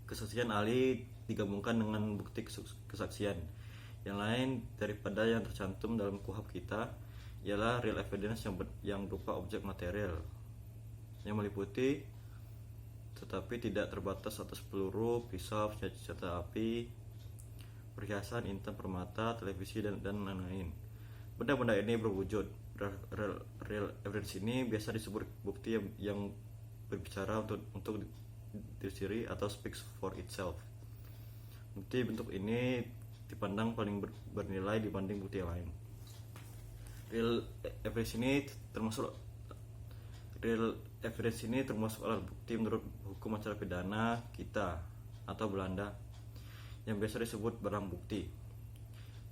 Kesaksian ahli digabungkan dengan bukti kesaksian. Yang lain daripada yang tercantum dalam KUHP kita ialah real evidence yang berupa objek material yang meliputi tetapi tidak terbatas atas peluru, pisau, senjata api, perhiasan, intan, permata, televisi dan lain-lain. Benda-benda ini berwujud. Real evidence ini biasa disebut bukti yang berbicara untuk diri sendiri atau speaks for itself. Bukti bentuk ini dipandang paling bernilai dibanding bukti yang lain. Real evidence ini termasuk alat bukti menurut hukum acara pidana kita atau Belanda yang biasa disebut barang bukti.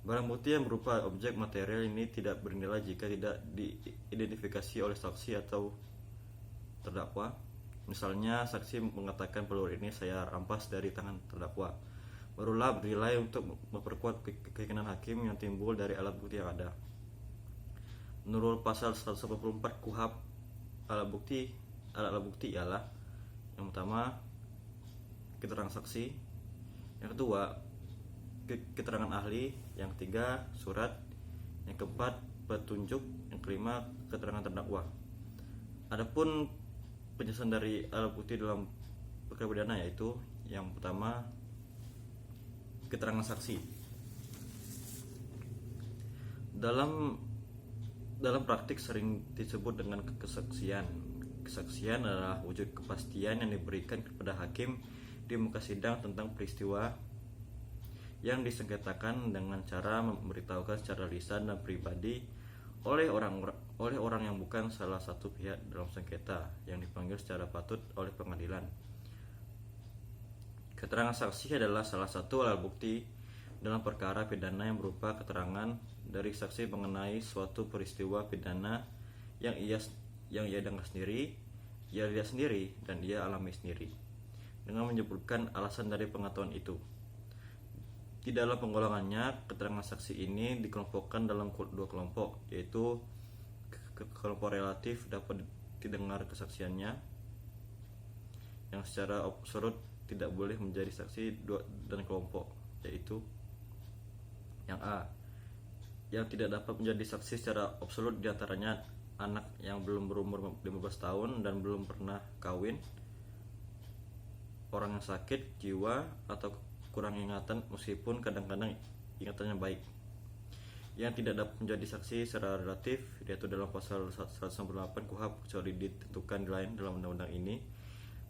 Barang bukti yang berupa objek material ini tidak bernilai jika tidak diidentifikasi oleh saksi atau terdakwa. Misalnya saksi mengatakan peluru ini saya rampas dari tangan terdakwa, barulah bernilai untuk memperkuat keyakinan hakim yang timbul dari alat bukti yang ada. Menurut pasal 184 KUHP, alat bukti ialah yang pertama keterangan saksi, yang kedua keterangan ahli, yang ketiga surat, yang keempat petunjuk, yang kelima keterangan terdakwa. Adapun penjelasan dari alat bukti dalam perkara pidana yaitu yang pertama keterangan saksi. Dalam praktik sering disebut dengan kesaksian. Kesaksian adalah wujud kepastian yang diberikan kepada hakim di muka sidang tentang peristiwa yang disengketakan dengan cara memberitahukan secara lisan dan pribadi oleh orang yang bukan salah satu pihak dalam sengketa yang dipanggil secara patut oleh pengadilan. Keterangan saksi adalah salah satu alat bukti dalam perkara pidana yang berupa keterangan dari saksi mengenai suatu peristiwa pidana yang ia dengar sendiri, ia lihat sendiri, dan ia alami sendiri, dengan menyebutkan alasan dari pengetahuan itu. Di dalam penggolongannya, keterangan saksi ini dikelompokkan dalam dua kelompok, yaitu kelompok relatif dapat didengar kesaksiannya yang secara absolut tidak boleh menjadi saksi, dan kelompok yaitu yang A, yang tidak dapat menjadi saksi secara absolut, diantaranya anak yang belum berumur 15 tahun dan belum pernah kawin, orang yang sakit jiwa atau kurang ingatan meskipun kadang-kadang ingatannya baik. Yang tidak dapat menjadi saksi secara relatif yaitu dalam pasal 198 KUHP kecuali ditentukan lain dalam undang-undang ini,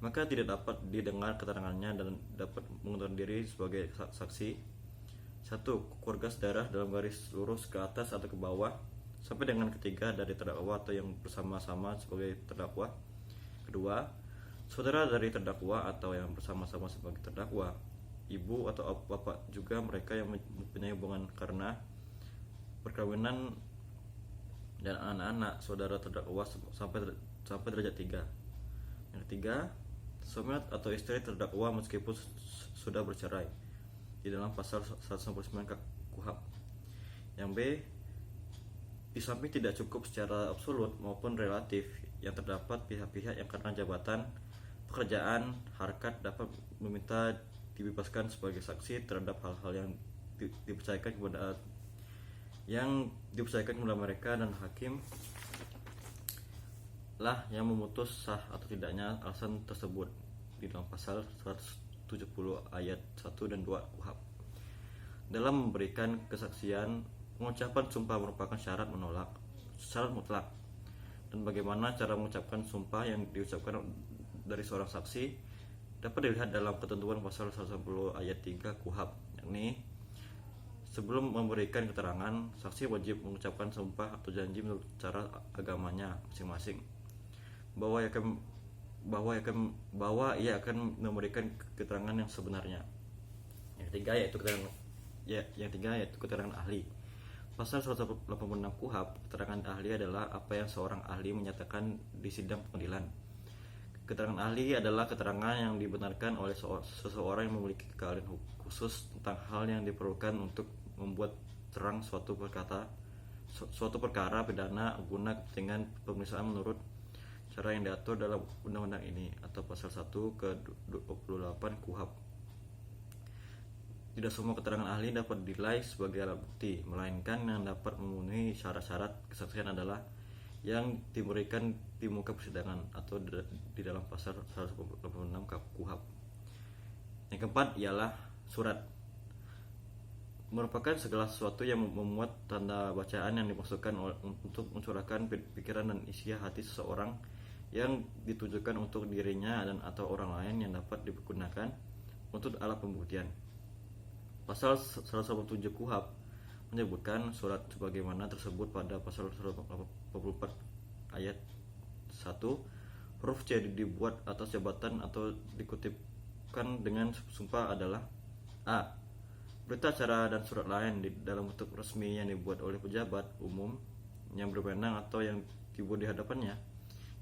maka tidak dapat didengar keterangannya dan dapat mengundurkan diri sebagai saksi. 1. Keluarga saudara dalam garis lurus ke atas atau ke bawah sampai dengan ketiga dari terdakwa atau yang bersama-sama sebagai terdakwa. Kedua, saudara dari terdakwa atau yang bersama-sama sebagai terdakwa, ibu atau bapak juga mereka yang mempunyai hubungan karena perkawinan dan anak-anak saudara terdakwa sampai derajat 3. Yang ketiga, suami atau istri terdakwa meskipun sudah bercerai di dalam pasal 199 KUHP. Yang B, di samping tidak cukup secara absolut maupun relatif, yang terdapat pihak-pihak yang karena jabatan, pekerjaan, harkat dapat meminta dibebaskan sebagai saksi terhadap hal-hal yang dipercayakan kepada mereka, dan hakim lah yang memutus sah atau tidaknya alasan tersebut di dalam pasal 170 ayat 1 dan 2 KUHP. Dalam memberikan kesaksian, pengucapan sumpah merupakan syarat mutlak. Dan bagaimana cara mengucapkan sumpah yang diucapkan dari seorang saksi dapat dilihat dalam ketentuan pasal 110 ayat 3 KUHP, yakni sebelum memberikan keterangan, saksi wajib mengucapkan sumpah atau janji menurut cara agamanya masing-masing bahwa ia akan memberikan keterangan yang sebenarnya. Yang ketiga yaitu keterangan ahli. Pasal 186 KUHP, keterangan ahli adalah apa yang seorang ahli menyatakan di sidang pengadilan. Keterangan ahli adalah keterangan yang dibenarkan oleh seseorang yang memiliki keahlian khusus tentang hal yang diperlukan untuk membuat terang suatu perkara pidana guna kepentingan pemeriksaan menurut cara yang diatur dalam undang-undang ini atau pasal 1 ke-28 KUHP. Tidak semua keterangan ahli dapat dinilai sebagai alat bukti, melainkan yang dapat memenuhi syarat-syarat kesaksian adalah yang diberikan di muka persidangan atau di dalam pasal 186 KUHP. Yang keempat ialah surat. Merupakan segala sesuatu yang memuat tanda bacaan yang dimaksudkan untuk mencurahkan pikiran dan isi hati seseorang yang ditujukan untuk dirinya dan atau orang lain yang dapat digunakan untuk alat pembuktian. Pasal 187 KUHP menyebutkan surat sebagaimana tersebut pada pasal 184 ayat 1 huruf C dibuat atas jabatan atau dikutipkan dengan sumpah adalah A. Berita acara dan surat lain dalam bentuk resmi yang dibuat oleh pejabat umum yang berwenang atau yang dibuat di hadapannya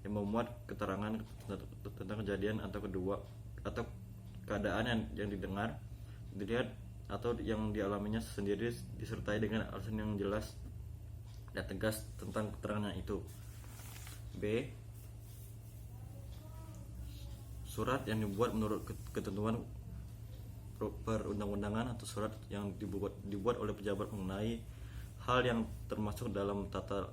yang memuat keterangan tentang kejadian atau keadaan yang didengar, dilihat atau yang dialaminya sendiri disertai dengan alasan yang jelas dan tegas tentang keterangan itu. B. Surat yang dibuat menurut ketentuan perundang-undangan atau surat yang dibuat oleh pejabat mengenai hal yang termasuk dalam tata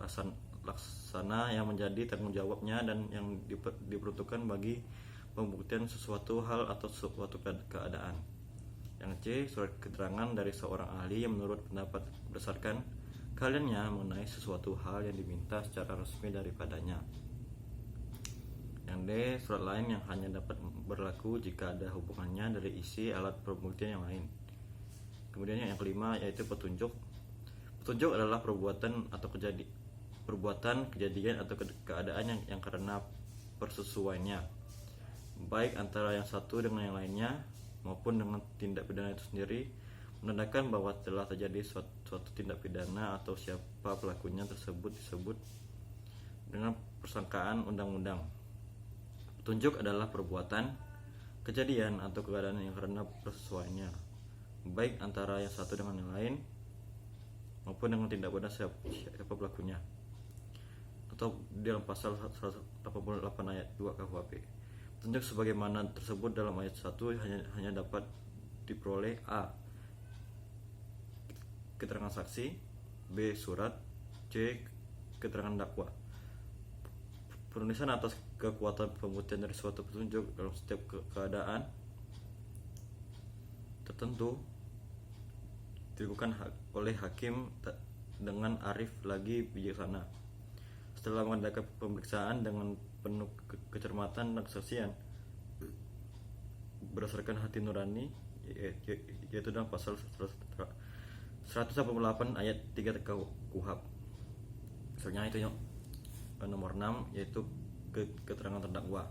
laksana yang menjadi tanggung jawabnya dan yang diperuntukkan bagi pembuktian sesuatu hal atau suatu keadaan. Yang C. Surat keterangan dari seorang ahli yang menurut pendapat berdasarkan keahliannya mengenai sesuatu hal yang diminta secara resmi daripadanya. Yang D. Surat lain yang hanya dapat berlaku jika ada hubungannya dari isi alat pembuktian yang lain. Kemudian yang kelima yaitu petunjuk. Petunjuk adalah perbuatan kejadian atau keadaan yang karena persesuaiannya, baik antara yang satu dengan yang lainnya maupun dengan tindak pidana itu sendiri, menandakan bahwa telah terjadi suatu tindak pidana atau siapa pelakunya tersebut disebut dengan persangkaan undang-undang. Petunjuk adalah perbuatan, kejadian atau keadaan yang karena persesuaiannya, baik antara yang satu dengan yang lain maupun dengan tindak pidana siapa pelakunya, atau dalam pasal 188 ayat 2 KUHP. Petunjuk sebagaimana tersebut dalam ayat 1 hanya dapat diperoleh A. Keterangan saksi, B. Surat, C. Keterangan dakwa. Penulisan atas kekuatan pembuktian dari suatu petunjuk dalam setiap keadaan tertentu dilakukan oleh hakim dengan arif lagi bijaksana. Setelah mengadakan pemeriksaan dengan penuh kecermatan dan kesaksian berdasarkan hati nurani, yaitu dalam pasal 188 ayat 3 KUHP. Misalnya itu nomor 6 yaitu keterangan terdakwa.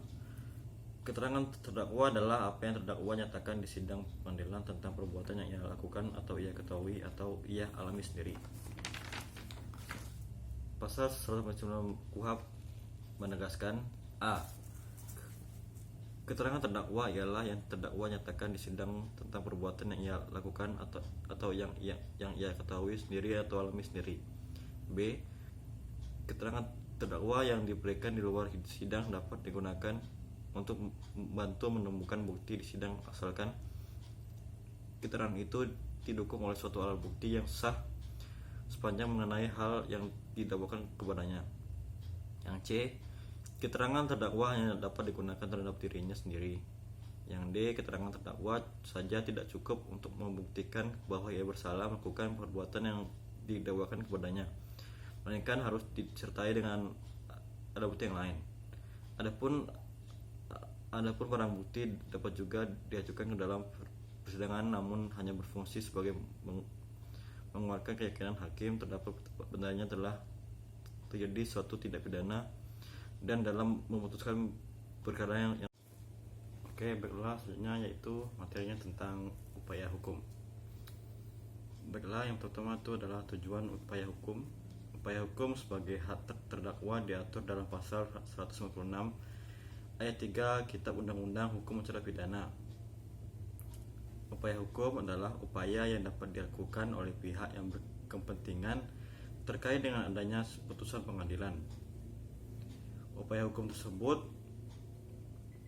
Keterangan terdakwa adalah apa yang terdakwa nyatakan di sidang pengadilan tentang perbuatan yang ia lakukan atau ia ketahui atau ia alami sendiri. Pasal 149 KUHP menegaskan A. Keterangan terdakwa ialah yang terdakwa nyatakan di sidang tentang perbuatan yang ia lakukan atau yang ia ketahui sendiri atau alami sendiri. B. Keterangan terdakwa yang diberikan di luar sidang dapat digunakan untuk membantu menemukan bukti di sidang asalkan keterangan itu didukung oleh suatu alat bukti yang sah sepanjang mengenai hal yang didakwakan kepadanya. Yang C. Keterangan terdakwa hanya dapat digunakan terhadap dirinya sendiri. Yang D. Keterangan terdakwa saja tidak cukup untuk membuktikan bahwa ia bersalah melakukan perbuatan yang didakwakan kepadanya, melainkan harus disertai dengan ada bukti yang lain. Adapun barang bukti dapat juga diajukan ke dalam persidangan namun hanya berfungsi sebagai menguatkan keyakinan hakim terdapat benarnya telah terjadi suatu tindak pidana dan dalam memutuskan perkara yang Oke, baiklah, selanjutnya yaitu materinya tentang upaya hukum. Baiklah, yang pertama itu adalah tujuan upaya hukum. Upaya hukum sebagai hak terdakwa diatur dalam pasal 156 ayat 3 Kitab Undang-Undang Hukum Acara Pidana. Upaya hukum adalah upaya yang dapat dilakukan oleh pihak yang berkepentingan terkait dengan adanya putusan pengadilan. Upaya hukum tersebut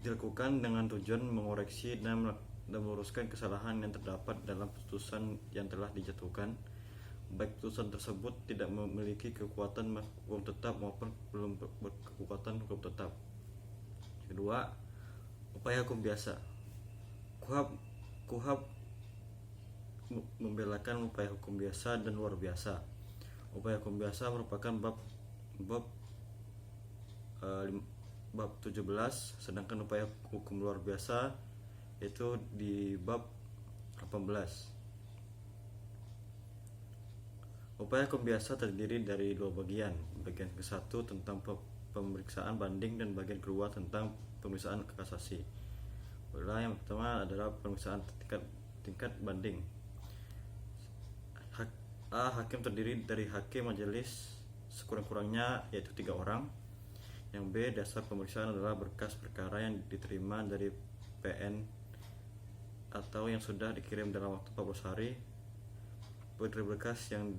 dilakukan dengan tujuan mengoreksi dan meluruskan kesalahan yang terdapat dalam putusan yang telah dijatuhkan, baik putusan tersebut tidak memiliki kekuatan hukum tetap maupun belum berkekuatan hukum tetap. Kedua, upaya hukum biasa. KUHP membedakan upaya hukum biasa dan luar biasa. Upaya hukum biasa merupakan bab 17, sedangkan upaya hukum luar biasa itu di bab 18. Upaya hukum biasa terdiri dari dua bagian. Bagian ke-1 tentang pemeriksaan banding dan bagian kedua tentang pemeriksaan kasasi. Yang pertama adalah pemeriksaan tingkat banding. A. Hakim terdiri dari hakim majelis sekurang-kurangnya yaitu 3 orang. Yang B. Dasar pemeriksaan adalah berkas perkara yang diterima dari PN atau yang sudah dikirim dalam waktu 14 hari. Berkas yang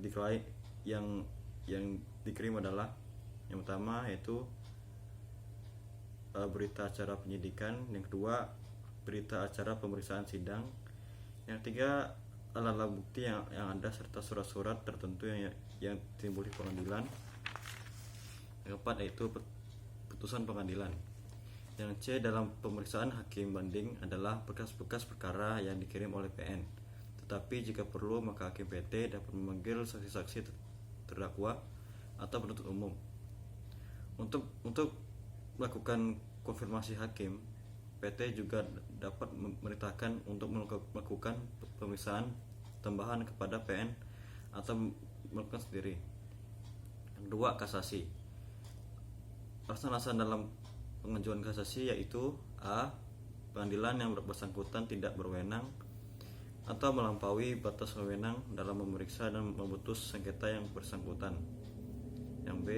dikirim adalah yang pertama yaitu berita acara penyidikan, yang kedua berita acara pemeriksaan sidang, yang ketiga alat bukti yang ada serta surat-surat tertentu yang timbul di pengadilan, yang keempat yaitu putusan pengadilan. Yang C dalam pemeriksaan hakim banding adalah berkas-berkas perkara yang dikirim oleh PN. Tetapi jika perlu maka hakim PT dapat memanggil saksi-saksi terdakwa atau penuntut umum. Untuk melakukan konfirmasi hakim, PT juga dapat memerintahkan untuk melakukan pemeriksaan tambahan kepada PN atau melakukan sendiri. Kedua, kasasi. Alasan-alasan dalam pengajuan kasasi yaitu A. Pengadilan yang bersangkutan tidak berwenang atau melampaui batas wewenang dalam memeriksa dan memutus sengketa yang bersangkutan. Yang B.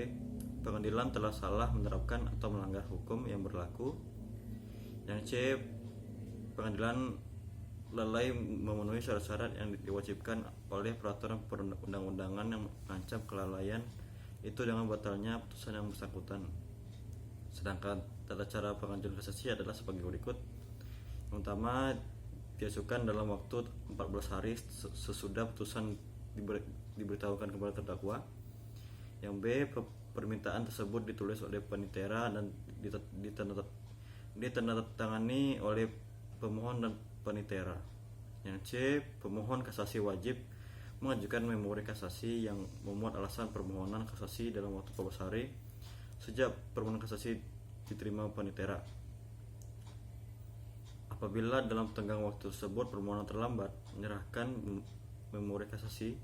Pengadilan telah salah menerapkan atau melanggar hukum yang berlaku. Yang C. Pengadilan lalai memenuhi syarat-syarat yang diwajibkan oleh peraturan perundang-undangan yang mengancam kelalaian itu dengan batalnya putusan yang bersangkutan. Sedangkan tata cara pengajuan kasasi adalah sebagai berikut. Yang pertama, diajukan dalam waktu 14 hari sesudah putusan diberitahukan kepada terdakwa. Yang B. Permintaan tersebut ditulis oleh panitera dan ditandatangani oleh pemohon dan panitera. Yang C. Pemohon kasasi wajib mengajukan memori kasasi yang memuat alasan permohonan kasasi dalam waktu 14 hari sejak permohonan kasasi diterima panitera. Apabila dalam tenggang waktu tersebut permohonan terlambat menyerahkan memori kasasi,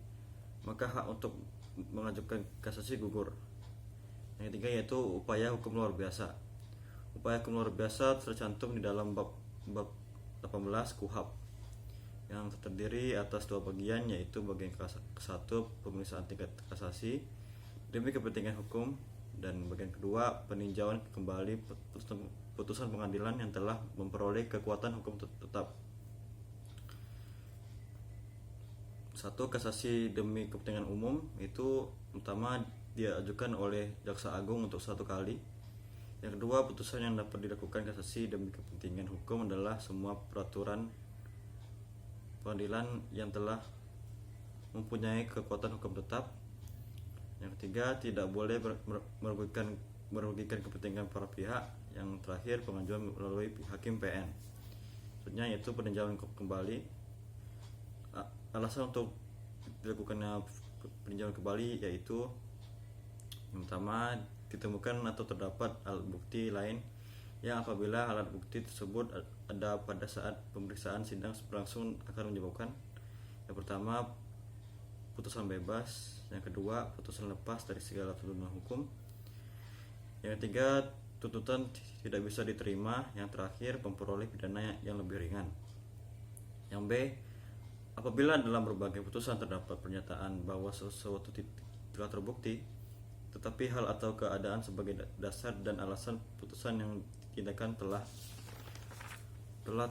maka hak untuk mengajukan kasasi gugur. Yang ketiga yaitu upaya hukum luar biasa. Upaya hukum luar biasa tercantum di dalam bab 18 KUHP yang terdiri atas dua bagian, yaitu bagian ke-1 pemeriksaan tingkat kasasi demi kepentingan hukum, dan bagian kedua peninjauan kembali putusan pengadilan yang telah memperoleh kekuatan hukum tetap. 1. Kasasi demi kepentingan umum itu pertama diajukan oleh Jaksa Agung untuk 1 kali. Yang kedua, putusan yang dapat dilakukan kasasi demi kepentingan hukum adalah semua peraturan pengadilan yang telah mempunyai kekuatan hukum tetap. Yang ketiga, tidak boleh merugikan kepentingan para pihak. Yang terakhir, pengajuan melalui hakim PN. Maksudnya yaitu peninjauan kembali. Alasan untuk dilakukannya peninjauan kembali yaitu yang pertama, ditemukan atau terdapat alat bukti lain yang apabila alat bukti tersebut ada pada saat pemeriksaan sidang berlangsung akan menyebabkan yang pertama, putusan bebas. Yang kedua, putusan lepas dari segala tuntutan hukum. Yang ketiga, tuntutan tidak bisa diterima. Yang terakhir, memperoleh pidana yang lebih ringan. Yang B, apabila dalam berbagai putusan terdapat pernyataan bahwa sesuatu telah terbukti, tetapi hal atau keadaan sebagai dasar dan alasan putusan yang tindakan telah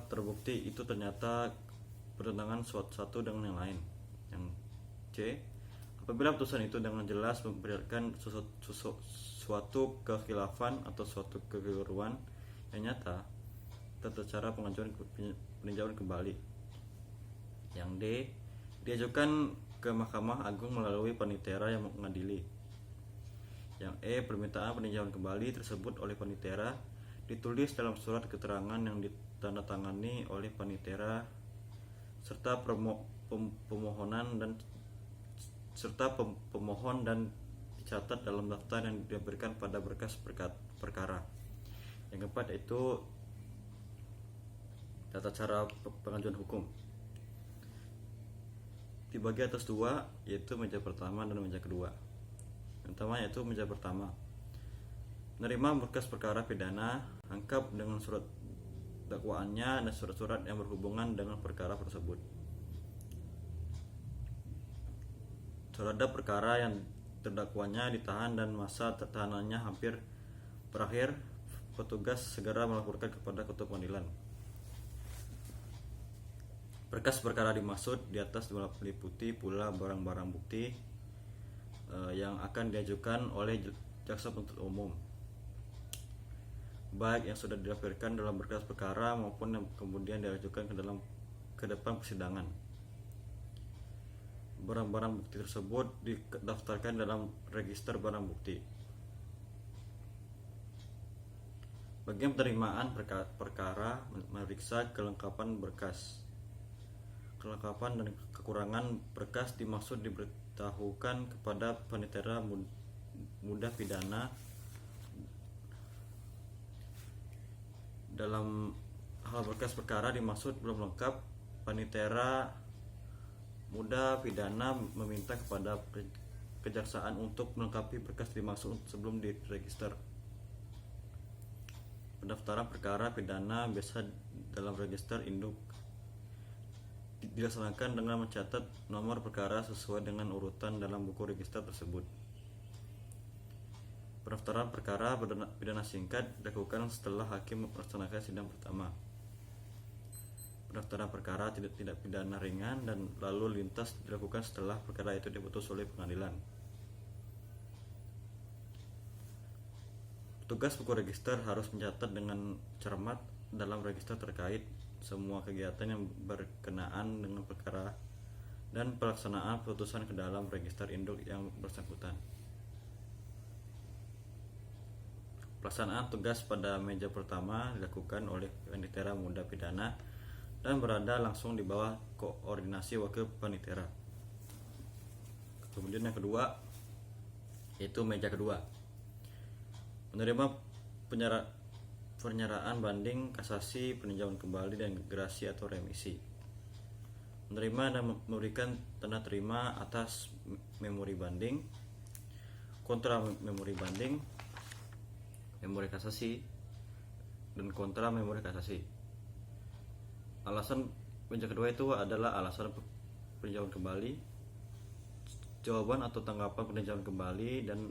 terbukti itu ternyata bertentangan satu dengan yang lain. Yang C, apabila putusan itu dengan jelas memperlihatkan suatu kekhilafan atau suatu kekeliruan yang nyata tata cara pengajuan peninjauan kembali. Yang D, diajukan ke Mahkamah Agung melalui panitera yang mengadili. Yang E, permintaan peninjauan kembali tersebut oleh panitera ditulis dalam surat keterangan yang ditandatangani oleh panitera serta pemohon dan dicatat dalam daftar yang diberikan pada berkas perkara. Yang keempat itu tata cara pengajuan hukum. Dibagi atas dua, yaitu meja pertama dan meja kedua. Yang pertama yaitu meja pertama, menerima berkas perkara pidana lengkap dengan surat dakwaannya dan surat-surat yang berhubungan dengan perkara tersebut. Terhadap perkara yang terdakwanya ditahan dan masa tahanannya hampir berakhir, petugas segera melaporkan kepada ketua pengadilan. Berkas perkara dimaksud di atas meliputi pula barang-barang bukti yang akan diajukan oleh jaksa penuntut umum, baik yang sudah dilaporkan dalam berkas perkara maupun yang kemudian diajukan ke depan persidangan. Barang-barang bukti tersebut didaftarkan dalam register barang bukti. Bagian penerimaan perkara memeriksa kelengkapan berkas. Kelengkapan dan kekurangan berkas dimaksud diberitahukan kepada panitera mudah pidana. Dalam hal berkas perkara dimaksud belum lengkap, panitera mudah pidana meminta kepada kejaksaan untuk melengkapi berkas dimaksud sebelum diregister. Pendaftaran perkara pidana biasa dalam register induk dilaksanakan dengan mencatat nomor perkara sesuai dengan urutan dalam buku register tersebut. Pendaftaran perkara pidana singkat dilakukan setelah hakim melaksanakan sidang pertama. Pendaftaran perkara tidak pidana ringan dan lalu lintas dilakukan setelah perkara itu diputus oleh pengadilan. Petugas buku register harus mencatat dengan cermat dalam register terkait semua kegiatan yang berkenaan dengan perkara dan pelaksanaan putusan ke dalam register induk yang bersangkutan. Pelaksanaan tugas pada meja pertama dilakukan oleh panitera muda pidana dan berada langsung di bawah koordinasi wakil panitera. Kemudian yang kedua yaitu meja kedua, menerima penyeraan banding, kasasi, peninjauan kembali, dan gerasi atau remisi. Menerima dan memberikan tanda terima atas memori banding, kontra memori banding, memori kasasi, dan kontra memori kasasi. Alasan yang kedua itu adalah alasan peninjauan kembali, jawaban atau tanggapan peninjauan kembali, dan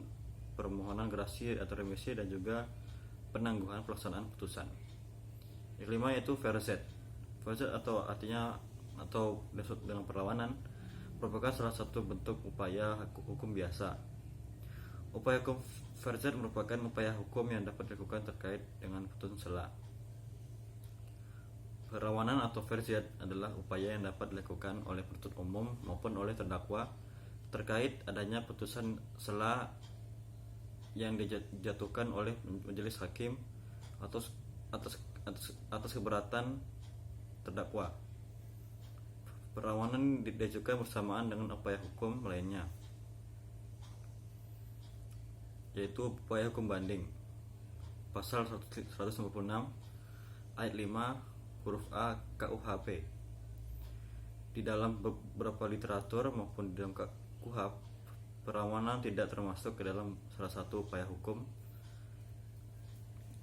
permohonan gerasi atau remisi, dan juga penangguhan pelaksanaan putusan. Yang kelima yaitu verzet. Verzet atau artinya atau disebut dengan perlawanan merupakan salah satu bentuk upaya hukum biasa. Upaya hukum verzet merupakan upaya hukum yang dapat dilakukan terkait dengan putusan sela. Perlawanan atau verzet adalah upaya yang dapat dilakukan oleh penuntut umum maupun oleh terdakwa terkait adanya putusan sela yang dijatuhkan oleh majelis hakim atas keberatan terdakwa. Perlawanan diajukan bersamaan dengan upaya hukum lainnya, yaitu upaya hukum banding. Pasal 156 ayat 5 huruf A KUHP. Di dalam beberapa literatur maupun di dalam KUHP, perlawanan tidak termasuk ke dalam salah satu upaya hukum,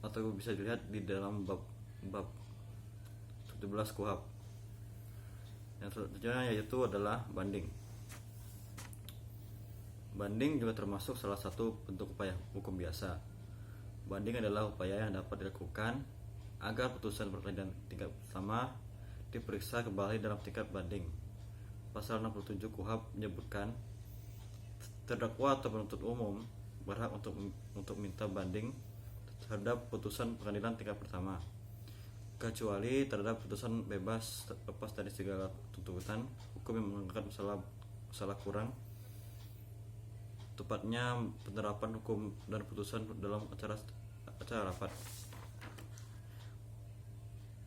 atau bisa dilihat di dalam bab 17 KUHP. Yang selanjutnya yaitu adalah banding. Banding juga termasuk salah satu bentuk upaya hukum biasa. Banding adalah upaya yang dapat dilakukan agar putusan peradilan tingkat pertama diperiksa kembali dalam tingkat banding. Pasal 67 KUHP menyebutkan terdakwa atau penuntut umum berhak untuk minta banding terhadap putusan pengadilan tingkat pertama, kecuali terhadap putusan bebas lepas dari segala tuntutan hukum yang mengangkat masalah kurang, tepatnya penerapan hukum dan putusan dalam acara rapat.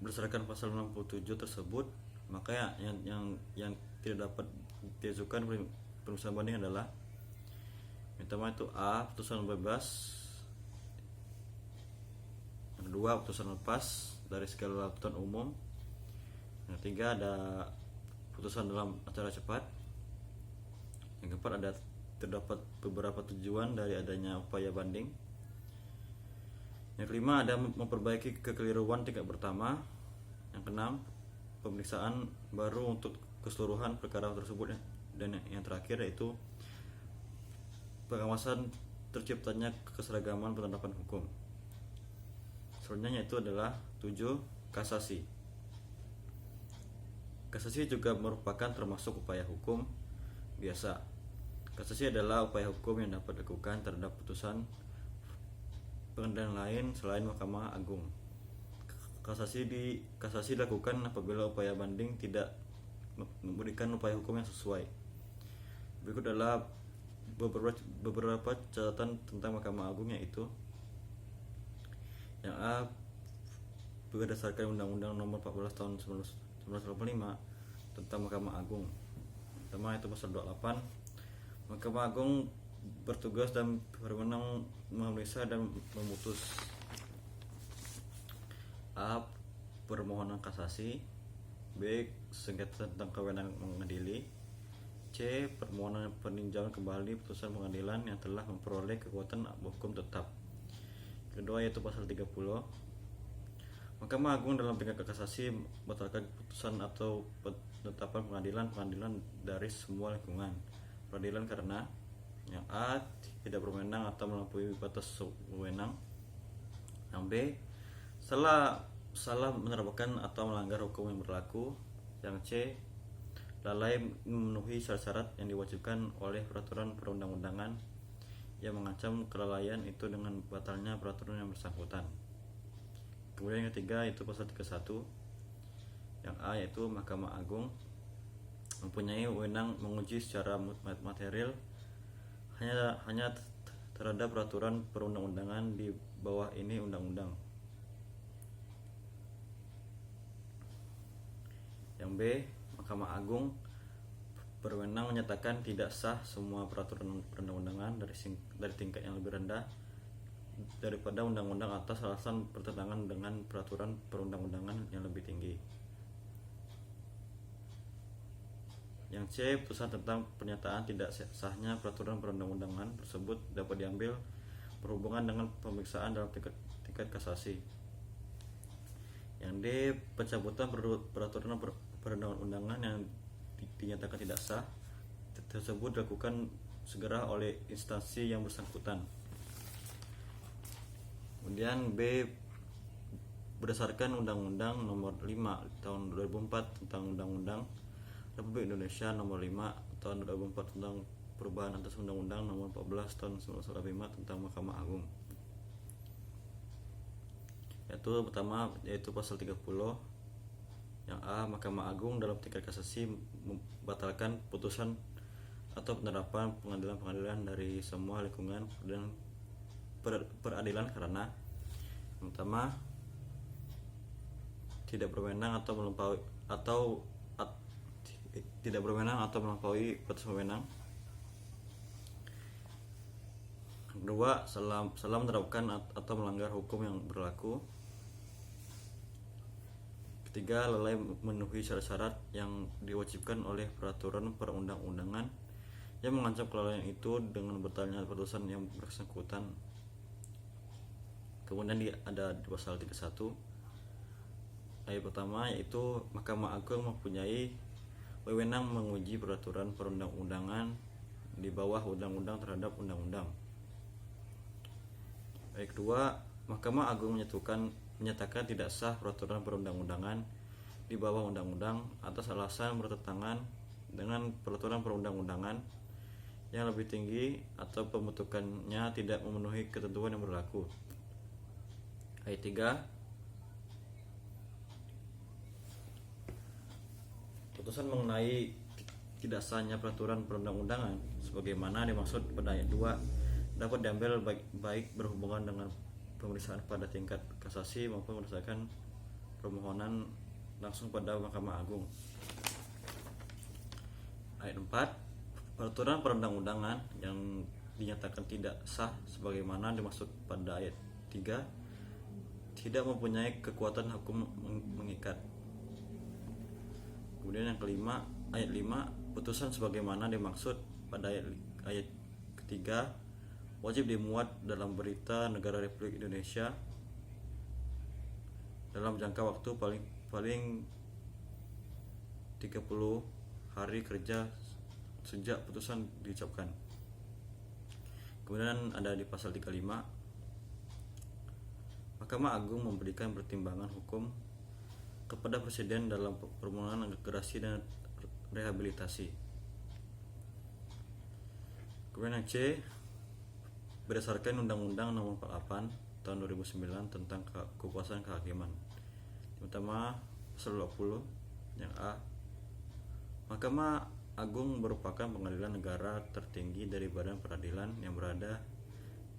Berdasarkan pasal 67 tersebut, maka yang tidak dapat diajukan perumusan banding adalah yang pertama itu A, putusan bebas. Yang kedua, putusan lepas dari segala tuntutan umum. Yang ketiga, ada putusan dalam acara cepat. Yang keempat, ada terdapat beberapa tujuan dari adanya upaya banding. Yang kelima, ada memperbaiki kekeliruan tingkat pertama. Yang keenam, pemeriksaan baru untuk keseluruhan perkara tersebut. Dan yang terakhir yaitu pengawasan terciptanya keseragaman penerapan hukum. Selanjutnya itu adalah 7. Kasasi. Kasasi juga merupakan termasuk upaya hukum biasa. Kasasi adalah upaya hukum yang dapat dilakukan terhadap putusan pengadilan lain selain Mahkamah Agung. Kasasi dilakukan apabila upaya banding tidak memberikan upaya hukum yang sesuai. Berikut adalah beberapa catatan tentang Mahkamah Agung, yaitu yang A, berdasarkan Undang-Undang Nomor 14 Tahun 1985 tentang Mahkamah Agung. Pertama itu pasal 28. Mahkamah Agung bertugas dan berwenang memeriksa dan memutus: A, permohonan kasasi. B, sengketa tentang kewenangan mengadili. C, permohonan peninjauan kembali putusan pengadilan yang telah memperoleh kekuatan hukum tetap. Kedua yaitu pasal 30. Mahkamah Agung dalam tingkat kasasi membatalkan keputusan atau penetapan pengadilan dari semua lingkungan peradilan karena yang A, tidak berwenang atau melampaui batas wewenang. Yang B, salah menerapkan atau melanggar hukum yang berlaku. Yang C, lalai memenuhi syarat-syarat yang diwajibkan oleh peraturan perundang-undangan yang mengancam kelalaian itu dengan batalnya peraturan yang bersangkutan. Kemudian yang ketiga itu pasal 31. Yang A yaitu Mahkamah Agung mempunyai wewenang menguji secara material hanya terhadap peraturan perundang-undangan di bawah ini undang-undang. Yang B, Mahkamah Agung berwenang menyatakan tidak sah semua peraturan perundang-undangan dari tingkat yang lebih rendah daripada undang-undang atas alasan bertentangan dengan peraturan perundang-undangan yang lebih tinggi. Yang C, putusan tentang pernyataan tidak sahnya peraturan perundang-undangan tersebut dapat diambil berhubungan dengan pemeriksaan dalam tingkat kasasi. Yang D, pencabutan peraturan perundang-undangan yang dinyatakan tidak sah tersebut dilakukan segera oleh instansi yang bersangkutan. Kemudian B, berdasarkan Undang-Undang Nomor 5 Tahun 2004 tentang Undang-Undang Republik Indonesia Nomor 5 Tahun 2004 tentang perubahan atas Undang-Undang Nomor 14 Tahun 1945 tentang Mahkamah Agung. Yaitu pasal 30. Yang A, Mahkamah Agung dalam tingkat kasasi membatalkan putusan atau penerapan pengadilan-pengadilan dari semua lingkungan dan peradilan karena yang pertama, tidak berwenang atau melampaui batas wewenang. Kedua, salah menerapkan atau melanggar hukum yang berlaku. Ketiga, lalai memenuhi syarat-syarat yang diwajibkan oleh peraturan perundang-undangan yang mengancam kelalaian itu dengan batalnya putusan yang bersangkutan. Kemudian ada di pasal 31 ayat pertama, yaitu Mahkamah Agung mempunyai wewenang menguji peraturan perundang-undangan di bawah undang-undang terhadap undang-undang. Ayat kedua, Mahkamah Agung menyatakan tidak sah peraturan perundang-undangan di bawah undang-undang atas alasan bertentangan dengan peraturan perundang-undangan yang lebih tinggi atau pembentukannya tidak memenuhi ketentuan yang berlaku. Ayat 3, putusan mengenai tidak sahnya peraturan perundang-undangan sebagaimana dimaksud pada ayat 2 dapat diambil baik berhubungan dengan pemeriksaan pada tingkat kasasi maupun berdasarkan permohonan langsung pada Mahkamah Agung. Ayat 4, peraturan perundang-undangan yang dinyatakan tidak sah sebagaimana dimaksud pada ayat 3 tidak mempunyai kekuatan hukum mengikat. Kemudian yang kelima, ayat 5, putusan sebagaimana dimaksud pada ayat ketiga wajib dimuat dalam berita negara Republik Indonesia dalam jangka waktu paling 30 hari kerja sejak putusan diucapkan. Kemudian ada di pasal 35, Mahkamah Agung memberikan pertimbangan hukum kepada Presiden dalam permohonan gerasi dan rehabilitasi. Kemudian yang C, berdasarkan Undang-Undang Nomor 48 Tahun 2009 tentang kekuasaan kehakiman. Yang pertama, pasal 20. Yang A, Mahkamah Agung merupakan pengadilan negara tertinggi dari badan peradilan yang berada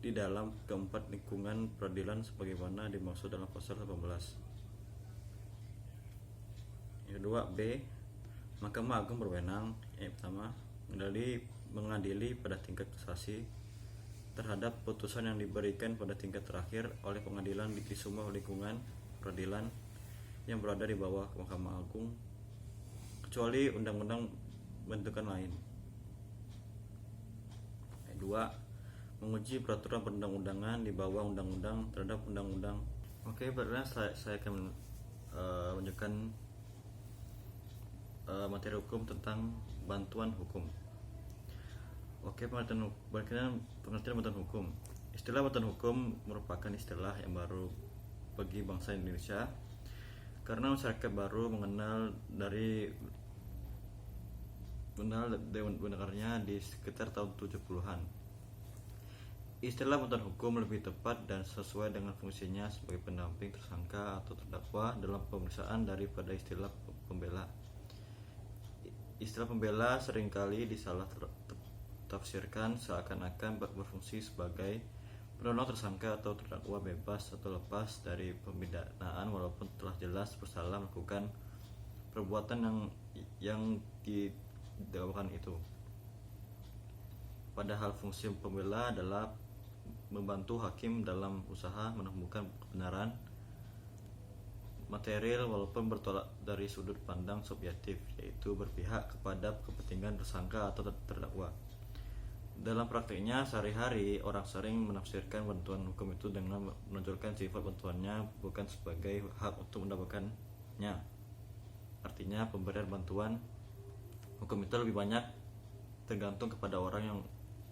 di dalam keempat lingkungan peradilan sebagaimana dimaksud dalam pasal 18. Yang kedua, B, Mahkamah Agung berwenang yang pertama mengadili pada tingkat kasasi terhadap putusan yang diberikan pada tingkat terakhir oleh pengadilan di semua lingkungan peradilan yang berada di bawah Mahkamah Agung kecuali undang-undang bentukan lain. Yang dua, menguji peraturan perundang-undangan di bawah undang-undang terhadap undang-undang. Oke, berikutnya saya akan menunjukkan materi hukum tentang bantuan hukum. Oke, pengertian bantuan hukum. Istilah bantuan hukum merupakan istilah yang baru bagi bangsa Indonesia karena masyarakat baru mengenal dewan negaranya di sekitar tahun 70-an. Istilah bantuan hukum lebih tepat dan sesuai dengan fungsinya sebagai pendamping tersangka atau terdakwa dalam pemeriksaan daripada istilah pembela. Istilah pembela seringkali disalah tafsirkan seakan-akan berfungsi sebagai penolong tersangka atau terdakwa bebas atau lepas dari pemidanaan walaupun telah jelas bersalah melakukan perbuatan yang didakwakan itu. Padahal fungsi pembela adalah membantu hakim dalam usaha menemukan kebenaran material walaupun bertolak dari sudut pandang subjektif, yaitu berpihak kepada kepentingan tersangka atau terdakwa. Dalam praktiknya sehari-hari, orang sering menafsirkan bantuan hukum itu dengan menonjolkan sifat bantuannya bukan sebagai hak untuk mendapatkannya. Artinya pemberian bantuan hukum itu lebih banyak tergantung kepada orang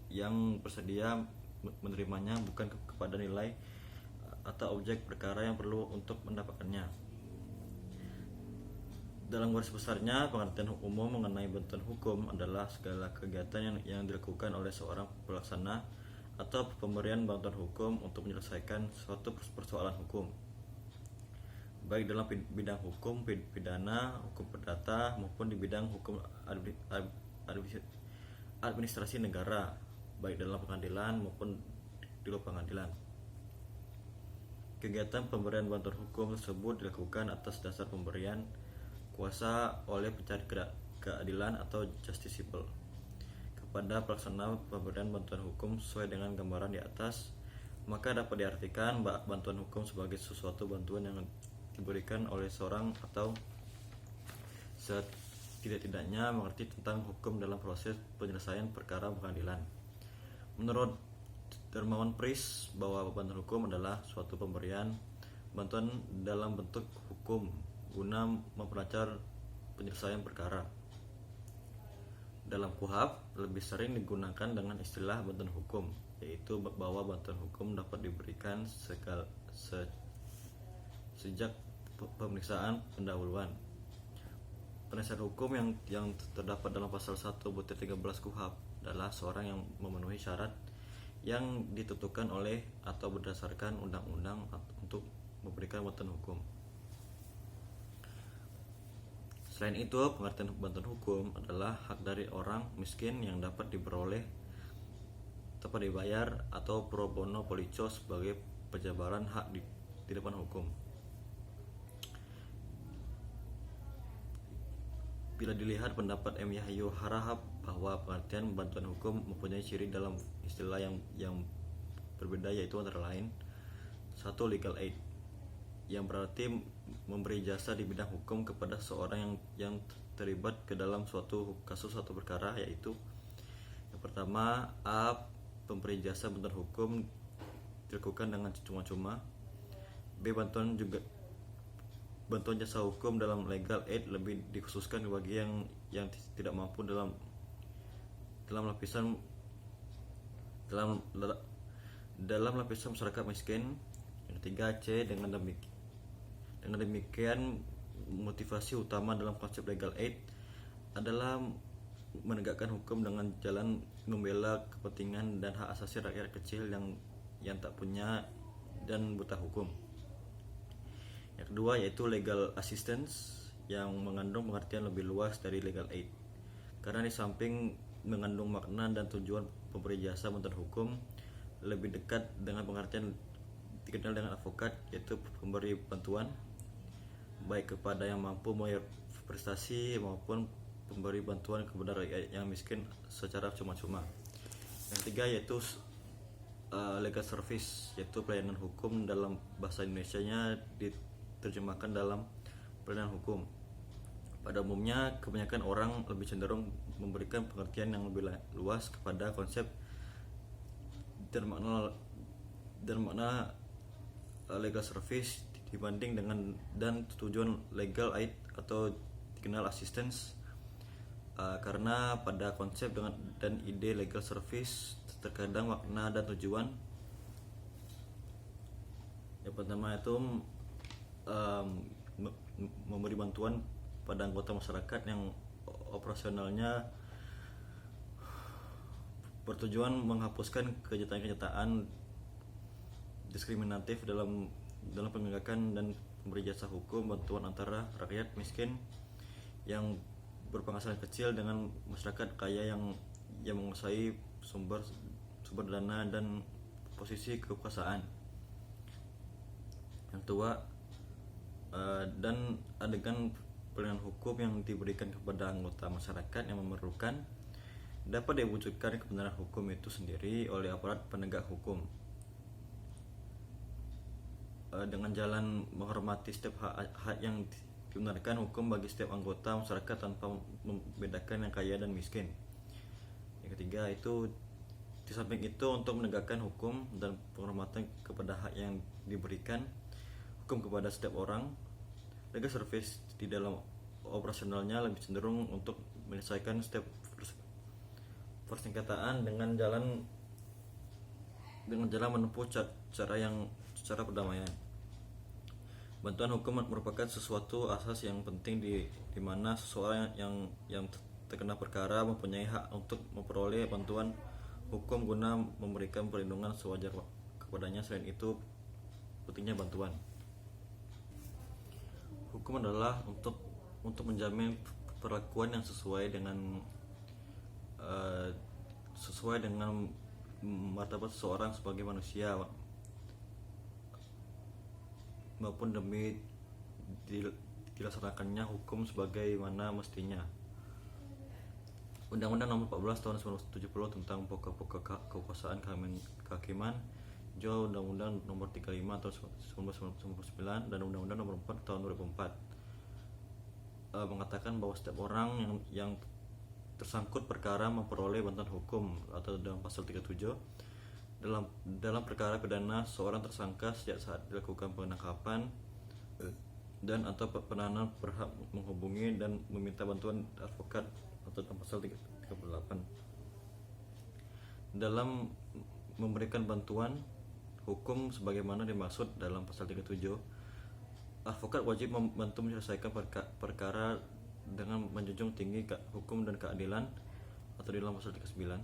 yang bersedia menerimanya, bukan kepada nilai atau objek perkara yang perlu untuk mendapatkannya. Dalam garis besarnya, pengertian umum mengenai bantuan hukum adalah segala kegiatan yang dilakukan oleh seorang pelaksana atau pemberian bantuan hukum untuk menyelesaikan suatu persoalan hukum, baik dalam bidang hukum pidana, hukum perdata, maupun di bidang hukum administrasi negara, baik dalam pengadilan maupun di luar pengadilan. Kegiatan pemberian bantuan hukum tersebut dilakukan atas dasar pemberian kuasa oleh pencari keadilan atau justiciable kepada pelaksana pemberian bantuan hukum sesuai dengan gambaran di atas. Maka dapat diartikan bantuan hukum sebagai sesuatu bantuan yang diberikan oleh seorang atau setidak-tidaknya mengerti tentang hukum dalam proses penyelesaian perkara pengadilan. Menurut Dermawan Pris, bahwa bantuan hukum adalah suatu pemberian bantuan dalam bentuk hukum guna memperlancar penyelesaian perkara. Dalam KUHP lebih sering digunakan dengan istilah bantuan hukum, yaitu bahwa bantuan hukum dapat diberikan sejak pemeriksaan pendahuluan. Penasihat hukum yang terdapat dalam pasal 1/13 KUHP adalah seorang yang memenuhi syarat yang ditentukan oleh atau berdasarkan undang-undang untuk memberikan bantuan hukum. Selain itu, pengertian bantuan hukum adalah hak dari orang miskin yang dapat diperoleh tanpa dibayar atau pro bono polico sebagai penjabaran hak di depan hukum. Bila dilihat pendapat M. Yahyo Harahap bahwa pengertian bantuan hukum mempunyai ciri dalam istilah yang berbeda, yaitu antara lain: 1. Legal aid, yang berarti memberi jasa di bidang hukum kepada seorang yang terlibat ke dalam suatu kasus atau perkara, yaitu yang pertama, A. Pemberi jasa bantuan hukum dilakukan dengan cuma-cuma. B. Bantuan jasa hukum dalam legal aid lebih dikhususkan bagi yang tidak mampu dalam lapisan masyarakat miskin. Yang ketiga, C. Dengan demikian, motivasi utama dalam konsep legal aid adalah menegakkan hukum dengan jalan membela kepentingan dan hak asasi rakyat kecil yang tak punya dan buta hukum. Yang kedua yaitu legal assistance, yang mengandung pengertian lebih luas dari legal aid, karena di samping mengandung makna dan tujuan pemberi jasa bantuan hukum, lebih dekat dengan pengertian dikenal dengan advokat, yaitu pemberi bantuan baik kepada yang mampu membayar prestasi maupun pemberi bantuan kepada rakyat yang miskin secara cuma-cuma. Yang ketiga yaitu legal service, yaitu pelayanan hukum. Dalam bahasa Indonesianya diterjemahkan dalam pelayanan hukum. Pada umumnya, kebanyakan orang lebih cenderung memberikan pengertian yang lebih luas kepada konsep dan makna legal service dibanding dengan dan tujuan legal aid atau dikenal assistance, karena pada konsep dan ide legal service terkadang makna dan tujuan yang pertama itu memberi bantuan pada anggota masyarakat yang operasionalnya bertujuan menghapuskan kenyataan diskriminatif dalam penegakan dan memberi jasa hukum bantuan antara rakyat miskin yang berpenghasilan kecil dengan masyarakat kaya yang menguasai sumber dana dan posisi kekuasaan. Yang kedua, dan adegan pelayanan hukum yang diberikan kepada anggota masyarakat yang memerlukan dapat diwujudkan kebenaran hukum itu sendiri oleh aparat penegak hukum dengan jalan menghormati setiap hak yang dibenarkan hukum bagi setiap anggota masyarakat tanpa membedakan yang kaya dan miskin. Yang ketiga itu Di samping itu, untuk menegakkan hukum dan penghormatan kepada hak yang diberikan hukum kepada setiap orang, legal service di dalam operasionalnya lebih cenderung untuk menyelesaikan setiap persengketaan dengan jalan menempuh cara perdamaian. Bantuan hukum merupakan sesuatu asas yang penting di mana seseorang yang terkena perkara mempunyai hak untuk memperoleh bantuan hukum guna memberikan perlindungan sewajar kepadanya. Selain itu, pentingnya bantuan hukum adalah untuk menjamin perlakuan yang sesuai dengan martabat seseorang sebagai manusia, maupun demi dilaksanakannya hukum sebagaimana mestinya. Undang-Undang Nomor 14 Tahun 1970 tentang pokok-pokok kekuasaan kehakiman, juga Undang-Undang Nomor 35 Tahun 1999 dan Undang-Undang Nomor 4 Tahun 2004 mengatakan bahwa setiap orang yang tersangkut perkara memperoleh bantuan hukum, atau dalam pasal 37 dalam perkara pidana seorang tersangka sejak saat dilakukan penangkapan dan atau penahanan berhak menghubungi dan meminta bantuan advokat, atau dalam pasal 38. Dalam memberikan bantuan hukum sebagaimana dimaksud dalam pasal 37, advokat wajib membantu menyelesaikan perkara dengan menjunjung tinggi hukum dan keadilan, atau dalam pasal 39.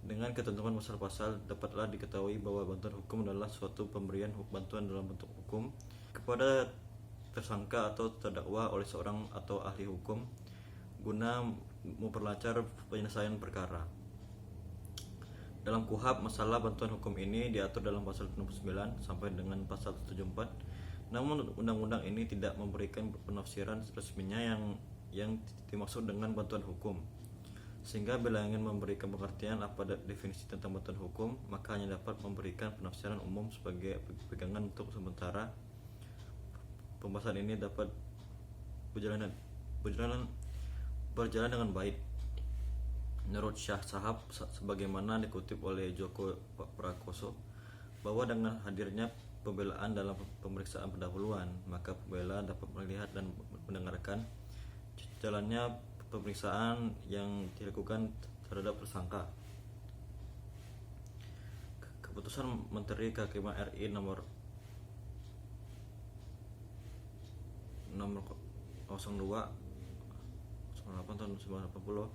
Dengan ketentuan pasal-pasal, dapatlah diketahui bahwa bantuan hukum adalah suatu pemberian bantuan dalam bentuk hukum kepada tersangka atau terdakwa oleh seorang atau ahli hukum guna memperlancar penyelesaian perkara. Dalam KUHP, masalah bantuan hukum ini diatur dalam pasal 69 sampai dengan pasal 74. Namun undang-undang ini tidak memberikan penafsiran resminya yang dimaksud dengan bantuan hukum. Sehingga bila ingin memberikan pengertian apa definisi tentang bantuan hukum, maka hanya dapat memberikan penafsiran umum sebagai pegangan untuk sementara. Pembahasan ini dapat berjalan dengan baik. Menurut Syah Sahab, sebagaimana dikutip oleh Joko Prakoso, bahwa dengan hadirnya pembelaan dalam pemeriksaan pendahuluan, maka pembela dapat melihat dan mendengarkan jalannya pemeriksaan yang dilakukan terhadap tersangka. Keputusan Menteri Kehakiman RI nomor 02/08 tahun 1980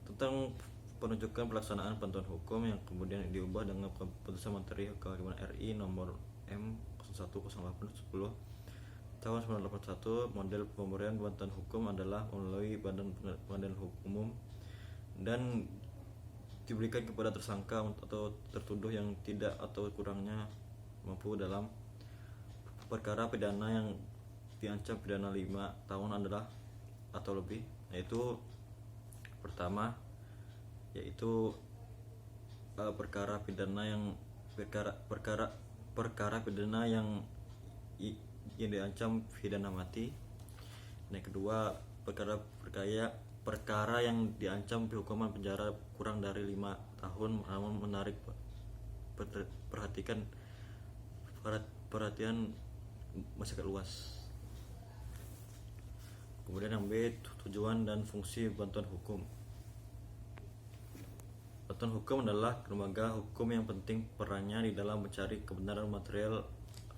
tentang penunjukan pelaksanaan bantuan hukum yang kemudian diubah dengan Keputusan Menteri Kehakiman RI nomor M0108/10 tahun 1981. Model pemberian bantuan hukum adalah melalui Badan Pengadilan Umum dan diberikan kepada tersangka atau tertuduh yang tidak atau kurangnya mampu dalam perkara pidana yang diancam pidana 5 tahun adalah atau lebih, yaitu pertama perkara pidana yang diancam pidana mati. Yang kedua, perkara yang diancam hukuman penjara kurang dari 5 tahun, namun menarik perhatian masyarakat luas. Kemudian yang B, tujuan dan fungsi bantuan hukum. Bantuan hukum adalah lembaga hukum yang penting perannya di dalam mencari kebenaran material.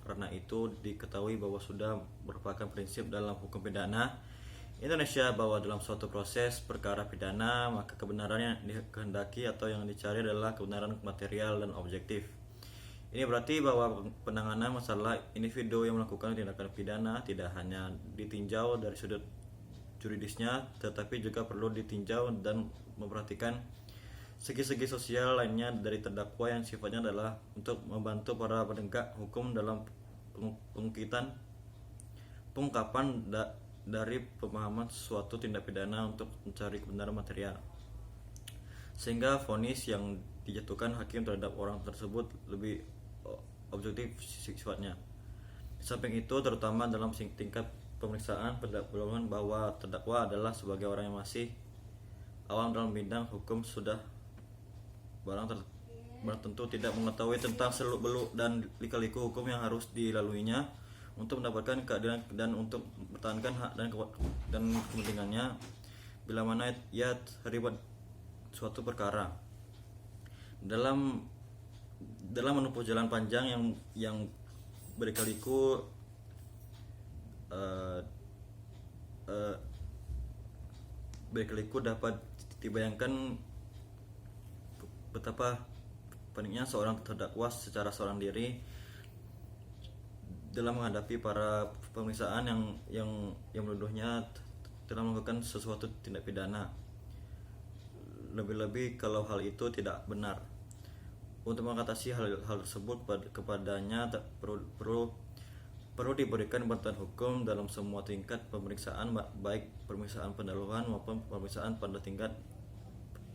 Karena itu diketahui bahwa sudah merupakan prinsip dalam hukum pidana Indonesia bahwa dalam suatu proses perkara pidana, maka kebenaran yang dikehendaki atau yang dicari adalah kebenaran material dan objektif. Ini berarti bahwa penanganan masalah individu yang melakukan tindakan pidana tidak hanya ditinjau dari sudut juridisnya, tetapi juga perlu ditinjau dan memperhatikan segi-segi sosial lainnya dari terdakwa yang sifatnya adalah untuk membantu para penegak hukum dalam pengungkapan dari pemahaman suatu tindak pidana untuk mencari kebenaran material, sehingga vonis yang dijatuhkan hakim terhadap orang tersebut lebih objektif sifatnya. Di samping itu, terutama dalam tingkat pemeriksaan pendahuluan, bahwa terdakwa adalah sebagai orang yang masih awam dalam bidang hukum, sudah barang tentu tidak mengetahui tentang seluk-beluk dan lika-liku hukum yang harus dilaluinya untuk mendapatkan keadilan dan untuk mempertahankan hak dan kepentingannya bila mana ia terlibat suatu perkara. Dalam menempuh jalan panjang yang berliku-liku, dapat dibayangkan betapa pentingnya seorang terdakwa secara seorang diri dalam menghadapi para pemeriksaan yang menuduhnya telah melakukan sesuatu tindak pidana, lebih-lebih kalau hal itu tidak benar. Untuk mengatasi hal tersebut kepadanya perlu diberikan bantuan hukum dalam semua tingkat pemeriksaan, baik pemeriksaan pendahuluan maupun pemeriksaan pada tingkat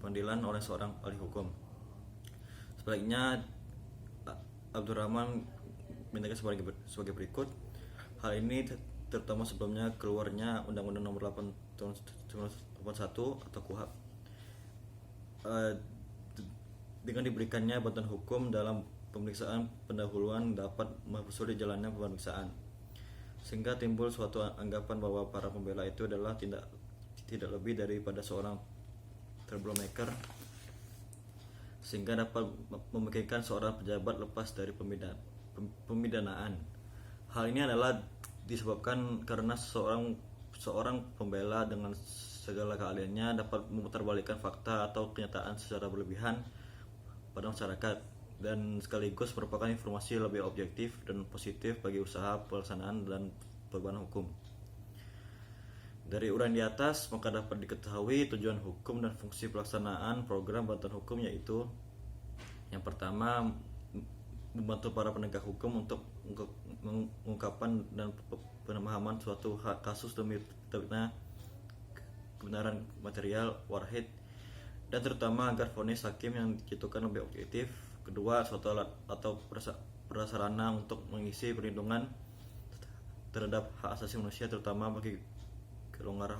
pengadilan oleh seorang ahli hukum. Sebaliknya, Abdurrahman mintakan sebagai berikut. Hal ini terutama sebelumnya keluarnya Undang-Undang Nomor 8 Tahun 1981 atau KUHP, dengan diberikannya bantuan hukum dalam pemeriksaan pendahuluan dapat mempersulit jalannya pemeriksaan, sehingga timbul suatu anggapan bahwa para pembela itu adalah tidak lebih daripada seorang troublemaker, sehingga dapat memungkinkan seorang pejabat lepas dari pemidanaan. Hal ini adalah disebabkan karena seorang pembela dengan segala keahliannya dapat memutarbalikkan fakta atau kenyataan secara berlebihan pada masyarakat dan sekaligus merupakan informasi lebih objektif dan positif bagi usaha pelaksanaan dan perubahan hukum. Dari uraian di atas, maka dapat diketahui tujuan hukum dan fungsi pelaksanaan program bantuan hukum, yaitu yang pertama, membantu para penegak hukum untuk mengungkapkan dan pemahaman suatu kasus demi kebenaran material warhid, dan terutama agar vonis hakim yang dijatuhkan lebih objektif. Kedua, suatu alat atau prasarana untuk mengisi perlindungan terhadap hak asasi manusia, terutama bagi golongan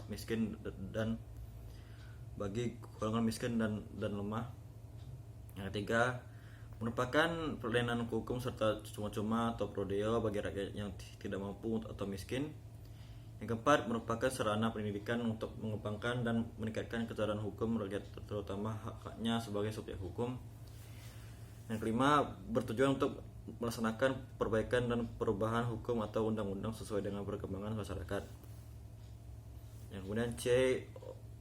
miskin dan lemah. Yang ketiga, merupakan perlindungan hukum serta cuma-cuma atau prodeo bagi rakyat yang tidak mampu atau miskin. Yang keempat, merupakan sarana pendidikan untuk mengembangkan dan meningkatkan kesadaran hukum rakyat, terutama hak-haknya sebagai subjek hukum. Yang kelima, bertujuan untuk melaksanakan perbaikan dan perubahan hukum atau undang-undang sesuai dengan perkembangan masyarakat. Yang kemudian C,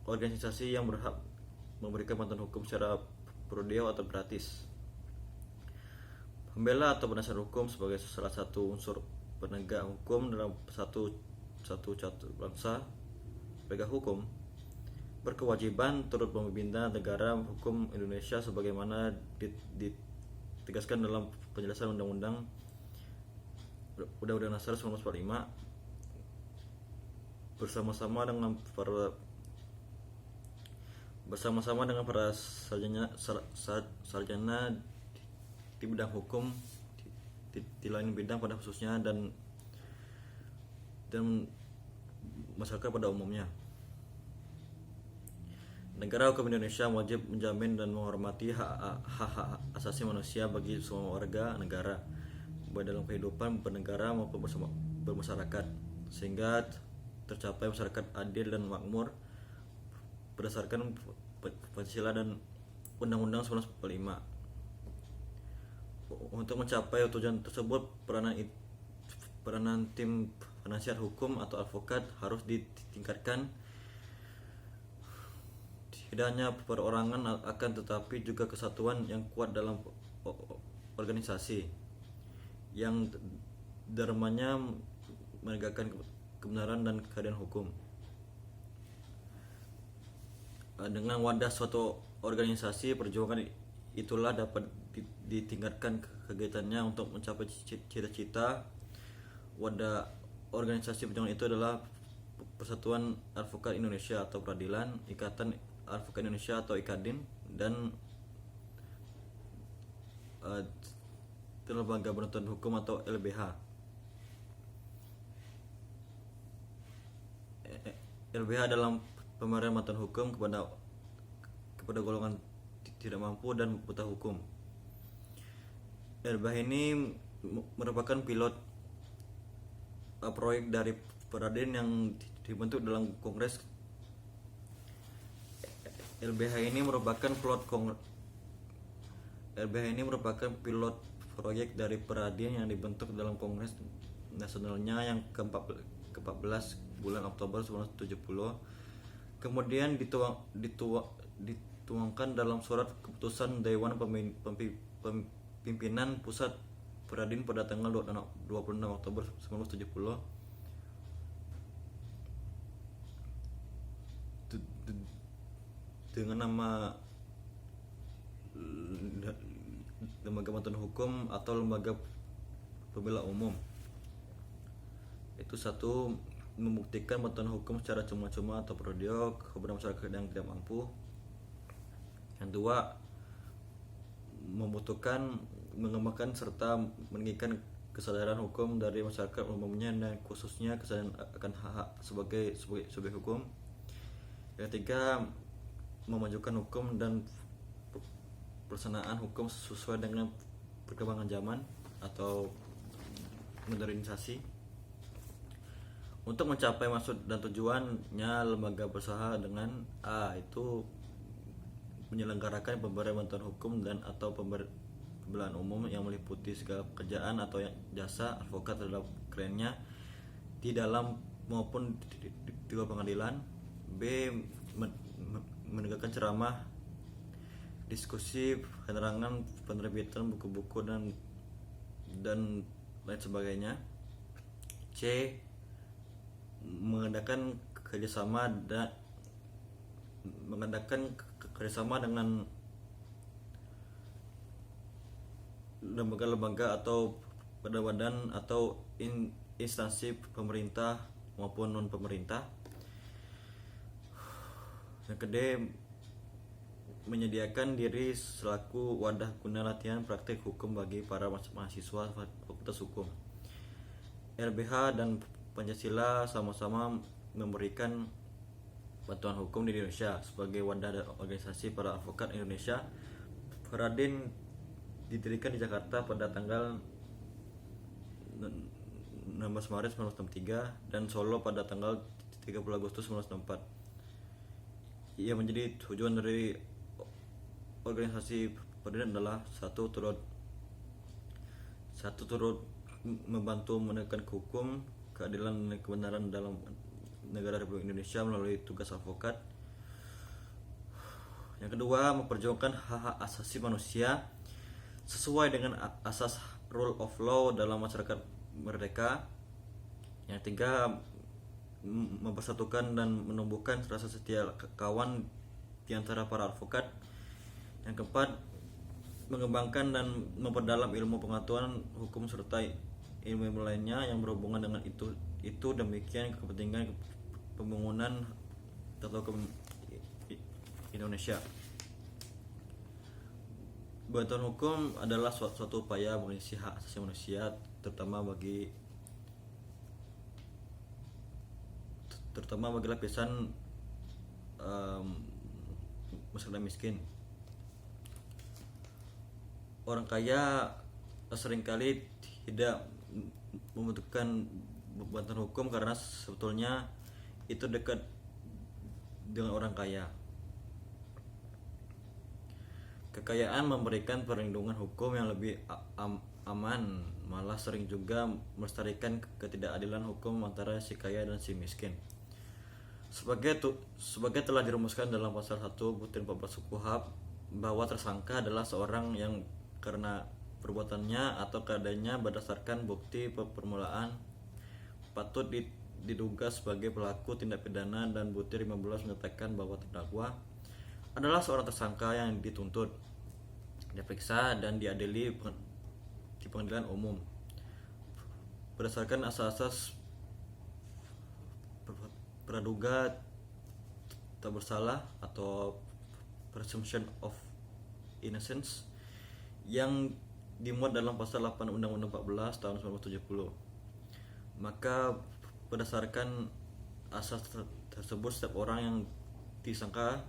organisasi yang berhak memberikan bantuan hukum secara prodeo atau gratis. Pembela atau penasihat hukum sebagai salah satu unsur penegak hukum dalam satu bangsa penegak hukum berkewajiban turut membina negara hukum Indonesia sebagaimana ditegaskan dalam penjelasan Undang-Undang Dasar 1945, bersama-sama dengan para sarjana di bidang hukum di lain bidang pada khususnya dan masyarakat pada umumnya. Negara hukum Indonesia wajib menjamin dan menghormati hak asasi manusia bagi semua warga negara, baik dalam kehidupan bernegara maupun bermasyarakat, sehingga tercapai masyarakat adil dan makmur berdasarkan Pancasila dan Undang-Undang 1945. Untuk mencapai tujuan tersebut, peranan tim penasihat hukum atau advokat harus ditingkatkan, tidak hanya perorangan akan tetapi juga kesatuan yang kuat dalam organisasi yang dermanya menegakkan kebenaran dan keadilan hukum. Dengan wadah suatu organisasi perjuangan itulah dapat ditingkatkan kegiatannya untuk mencapai cita-cita. Wadah organisasi perjuangan itu adalah Persatuan Advokat Indonesia atau Peradilan, Ikatan Advokat Indonesia atau IKADIN, dan Lembaga Bantuan Hukum atau LBH. LBH dalam pemberian bantuan hukum kepada golongan tidak mampu dan buta hukum. LBH ini merupakan pilot proyek dari Peradin yang dibentuk dalam Kongres. LBH ini merupakan pilot proyek dari Peradin yang dibentuk dalam Kongres Nasionalnya yang ke-14 bulan Oktober 1970. Kemudian dituangkan dalam surat keputusan Dewan Pimpinan Pusat Peradin pada tanggal 26 Oktober 1970 dengan nama Lembaga Bantuan Hukum atau Lembaga Pembela Umum. Itu satu, membuktikan bantuan hukum secara cuma-cuma atau periode kepada masyarakat yang tidak mampu. Yang dua, membutuhkan mengembangkan serta meninggikan kesadaran hukum dari masyarakat umumnya dan khususnya kesadaran akan hak sebagai subjek hukum. Yang ketiga, memajukan hukum dan pelaksanaan hukum sesuai dengan perkembangan zaman atau modernisasi. Untuk mencapai maksud dan tujuannya, lembaga berusaha dengan itu menyelenggarakan pemberian bantuan hukum dan atau pembelaan umum yang meliputi segala pekerjaan atau jasa advokat terhadap kliennya di dalam maupun di luar pengadilan. B, menegakkan ceramah, diskusi, penerangan, penerbitan buku-buku dan lain sebagainya. C, mengadakan kerjasama dengan lembaga-lembaga atau badan atau instansi pemerintah maupun non pemerintah. Yang kedua, menyediakan diri selaku wadah guna latihan praktik hukum bagi para mahasiswa Fakultas Hukum. LBH dan Pancasila sama-sama memberikan bantuan hukum di Indonesia. Sebagai wadah dan organisasi para advokat Indonesia, Peradin didirikan di Jakarta pada tanggal 16 Maret 1963 dan Solo pada tanggal 30 Agustus 1964. Ia menjadi tujuan dari organisasi Peradin adalah satu turut membantu menegakkan hukum, keadilan dan kebenaran dalam negara Republik Indonesia melalui tugas advokat. Yang kedua, memperjuangkan hak-hak asasi manusia sesuai dengan asas rule of law dalam masyarakat merdeka. Yang tiga, mempersatukan dan menumbuhkan rasa setia kawan di antara para advokat. Yang keempat, mengembangkan dan memperdalam ilmu pengetahuan hukum serta ilmu lainnya yang berhubungan dengan itu demikian kepentingan pembangunan tata hukum Indonesia. Bantuan hukum adalah suatu upaya mengisi hak asasi manusia terutama bagi lapisan masyarakat miskin. Orang kaya seringkali tidak membutuhkan bantuan hukum karena sebetulnya itu dekat dengan orang kaya. Kekayaan memberikan perlindungan hukum yang lebih aman, malah sering juga melestarikan ketidakadilan hukum antara si kaya dan si miskin. Sebagai telah dirumuskan dalam pasal 1 butir 14 KUHP bahwa tersangka adalah seorang yang karena perbuatannya atau keadaannya berdasarkan bukti permulaan patut diduga sebagai pelaku tindak pidana, dan butir 15 menyatakan bahwa terdakwa adalah seorang tersangka yang dituntut, diperiksa dan diadili di pengadilan umum berdasarkan asas praduga tak bersalah atau presumption of innocence yang dimuat dalam pasal 8 Undang-Undang 14 tahun 1970. Maka berdasarkan asas tersebut, setiap orang yang disangka,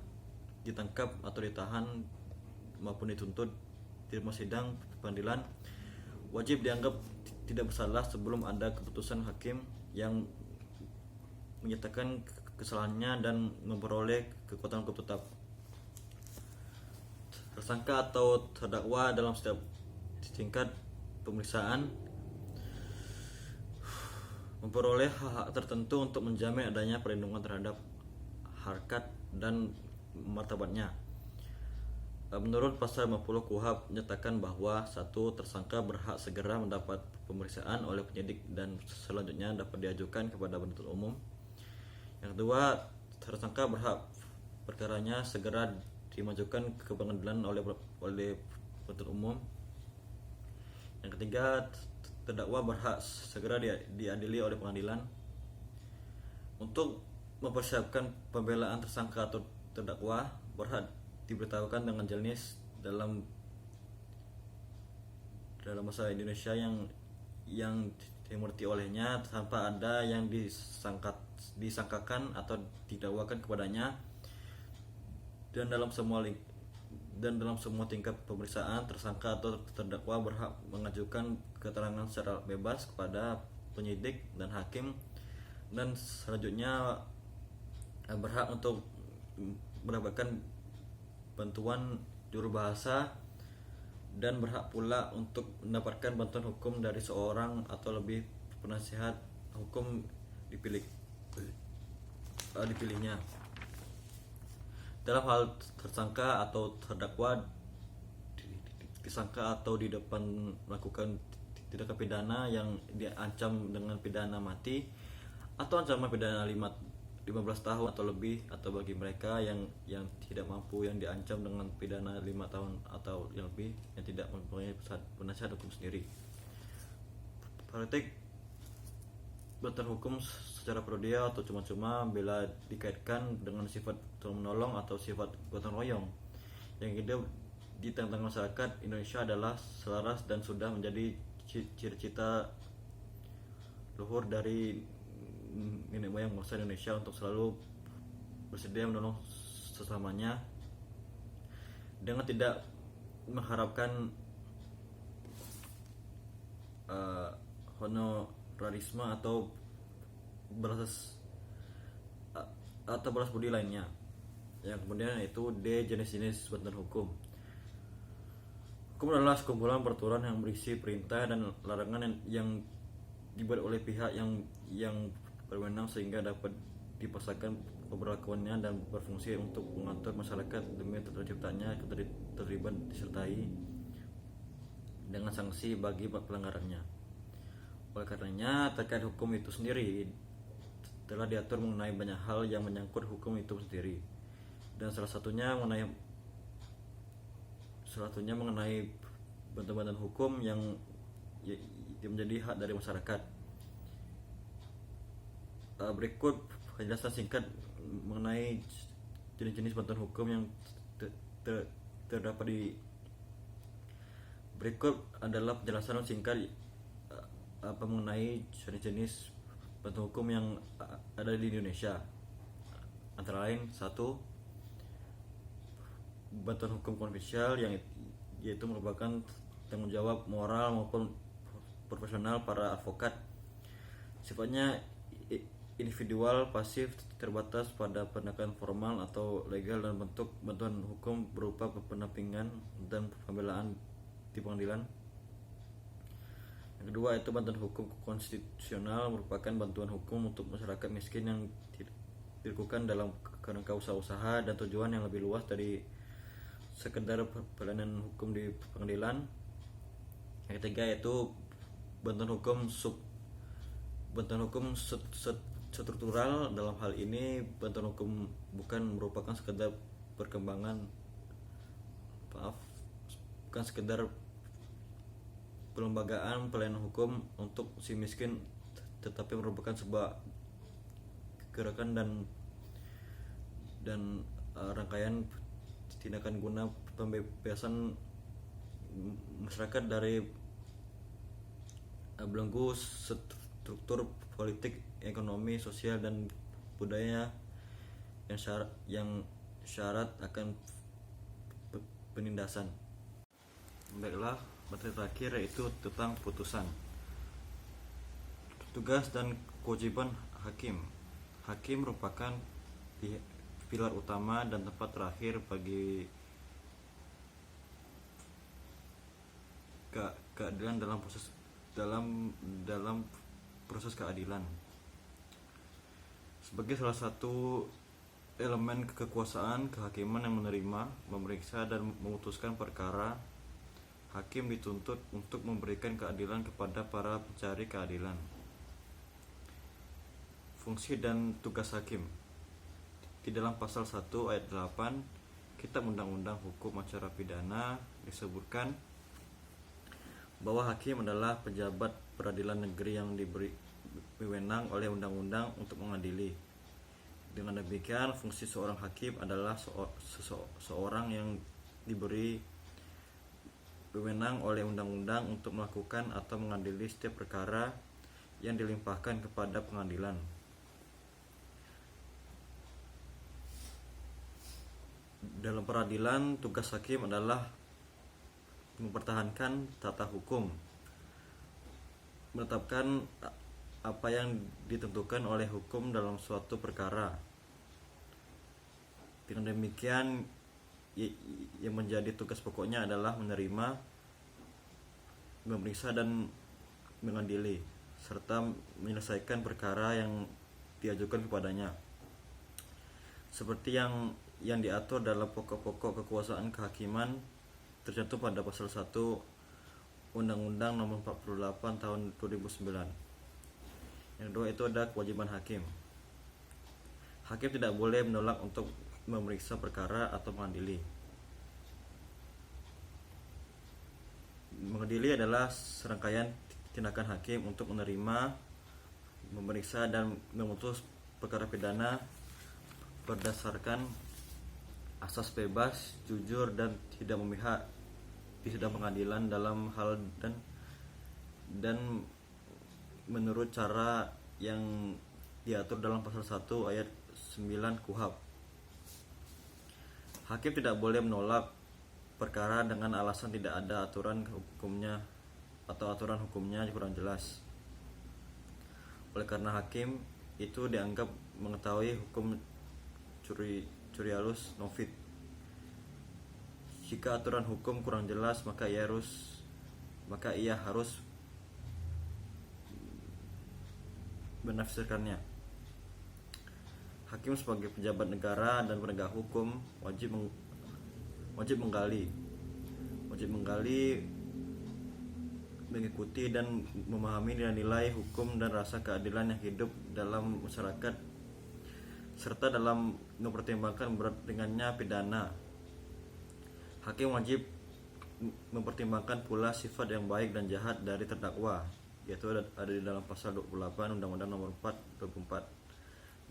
ditangkap atau ditahan maupun dituntut di rumah sidang pengadilan wajib dianggap tidak bersalah sebelum ada keputusan hakim yang menyatakan kesalahannya dan memperoleh kekuatan hukum tetap. Tersangka atau terdakwa dalam setiap tingkat pemeriksaan memperoleh hak-hak tertentu untuk menjamin adanya perlindungan terhadap harkat dan martabatnya. Menurut pasal 50 KUHP menyatakan bahwa satu tersangka berhak segera mendapat pemeriksaan oleh penyidik dan selanjutnya dapat diajukan kepada penuntut umum. Yang kedua, tersangka berhak perkaranya segera dimajukan ke pengadilan oleh penuntut umum. Yang ketiga, terdakwa berhak segera diadili oleh pengadilan. Untuk mempersiapkan pembelaan tersangka atau terdakwa berhak diberitahukan dengan jelas dalam bahasa Indonesia yang dimengerti olehnya tanpa ada yang disangkakan atau didakwakan kepadanya, dan dalam semua tingkat pemeriksaan tersangka atau terdakwa berhak mengajukan keterangan secara bebas kepada penyidik dan hakim, dan selanjutnya berhak untuk mendapatkan bantuan juru bahasa dan berhak pula untuk mendapatkan bantuan hukum dari seorang atau lebih penasihat hukum dipilihnya. Dalam hal tersangka atau terdakwa disangka atau di depan melakukan tindakan pidana yang diancam dengan pidana mati atau ancaman pidana 15 tahun atau lebih, atau bagi mereka yang tidak mampu yang diancam dengan pidana 5 tahun atau yang lebih yang tidak mempunyai penasihat hukum sendiri. Praktik bantuan hukum secara prodea atau cuma-cuma bila dikaitkan dengan sifat tolong menolong atau sifat gotong royong yang hidup di tengah-tengah masyarakat Indonesia adalah selaras dan sudah menjadi cita-cita luhur dari nenek moyang bangsa Indonesia untuk selalu bersedia menolong sesamanya dengan tidak mengharapkan honorarisme atau balas budi lainnya. Yang kemudian itu D, jenis-jenis bantuan hukum. Hukum adalah sekumpulan peraturan yang berisi perintah dan larangan yang dibuat oleh pihak yang berwenang sehingga dapat dipaksakan pemberlakuannya dan berfungsi untuk mengatur masyarakat demi terciptanya ketertiban disertai dengan sanksi bagi pelanggarannya. Oleh karenanya, terkait hukum itu sendiri telah diatur mengenai banyak hal yang menyangkut hukum itu sendiri, dan salah satunya mengenai bantuan-bantuan hukum yang menjadi hak dari masyarakat. Berikut penjelasan singkat mengenai jenis-jenis bantuan hukum yang terdapat di berikut adalah penjelasan singkat mengenai jenis-jenis bantuan hukum yang ada di Indonesia. Antara lain, 1. Bantuan hukum konvensional yaitu merupakan tanggung jawab moral maupun profesional para advokat. Sifatnya individual, pasif, terbatas pada pendekatan formal atau legal, dan bentuk bantuan hukum berupa pendampingan dan pembelaan di pengadilan. Yang kedua itu bantuan hukum konstitusional, merupakan bantuan hukum untuk masyarakat miskin yang dilakukan dalam kerangka usaha-usaha dan tujuan yang lebih luas dari sekedar pelayanan hukum di pengadilan. Yang ketiga itu bantuan hukum struktural. Dalam hal ini bantuan hukum bukan merupakan sekedar sekedar pelembagaan pelayanan hukum untuk si miskin, tetapi merupakan sebuah gerakan dan rangkaian tindakan guna pembebasan masyarakat dari belenggu struktur politik, ekonomi, sosial, dan budaya yang syarat akan penindasan. Baiklah, materi terakhir yaitu tentang putusan. Tugas dan kewajiban hakim. Hakim merupakan pilar utama dan tempat terakhir bagi keadilan dalam proses keadilan. Sebagai salah satu elemen kekuasaan kehakiman yang menerima, memeriksa dan memutuskan perkara, hakim dituntut untuk memberikan keadilan kepada para pencari keadilan. Fungsi dan tugas hakim. Di dalam pasal 1 ayat 8 Kitab Undang-Undang Hukum Acara Pidana disebutkan bahwa hakim adalah pejabat peradilan negeri yang diberi wewenang oleh undang-undang untuk mengadili. Dengan demikian, fungsi seorang hakim adalah seorang yang diberi wewenang oleh undang-undang untuk melakukan atau mengadili setiap perkara yang dilimpahkan kepada pengadilan. Dalam peradilan, tugas hakim adalah mempertahankan tata hukum, menetapkan apa yang ditentukan oleh hukum dalam suatu perkara. Dengan demikian, yang menjadi tugas pokoknya adalah menerima, memeriksa dan mengadili, serta menyelesaikan perkara yang diajukan kepadanya. Seperti yang diatur dalam pokok-pokok kekuasaan kehakiman tercantum pada pasal 1 Undang-Undang Nomor 48 Tahun 2009. Yang kedua itu ada kewajiban hakim. Hakim tidak boleh menolak untuk memeriksa perkara atau mengadili. Mengadili adalah serangkaian tindakan hakim untuk menerima, memeriksa dan memutus perkara pidana berdasarkan asas bebas, jujur dan tidak memihak di sidang pengadilan dalam hal dan menurut cara yang diatur dalam pasal 1 ayat 9 KUHP. Hakim tidak boleh menolak perkara dengan alasan tidak ada aturan hukumnya atau aturan hukumnya kurang jelas. Oleh karena hakim itu dianggap mengetahui hukum curialus novit. Jika aturan hukum kurang jelas, maka ia harus menafsirkannya. Hakim sebagai pejabat negara dan penegak hukum wajib menggali, mengikuti dan memahami nilai-nilai hukum dan rasa keadilan yang hidup dalam masyarakat, serta dalam mempertimbangkan berat ringannya pidana. Hakim wajib mempertimbangkan pula sifat yang baik dan jahat dari terdakwa, yaitu ada di dalam pasal 28 Undang-Undang Nomor 4 2004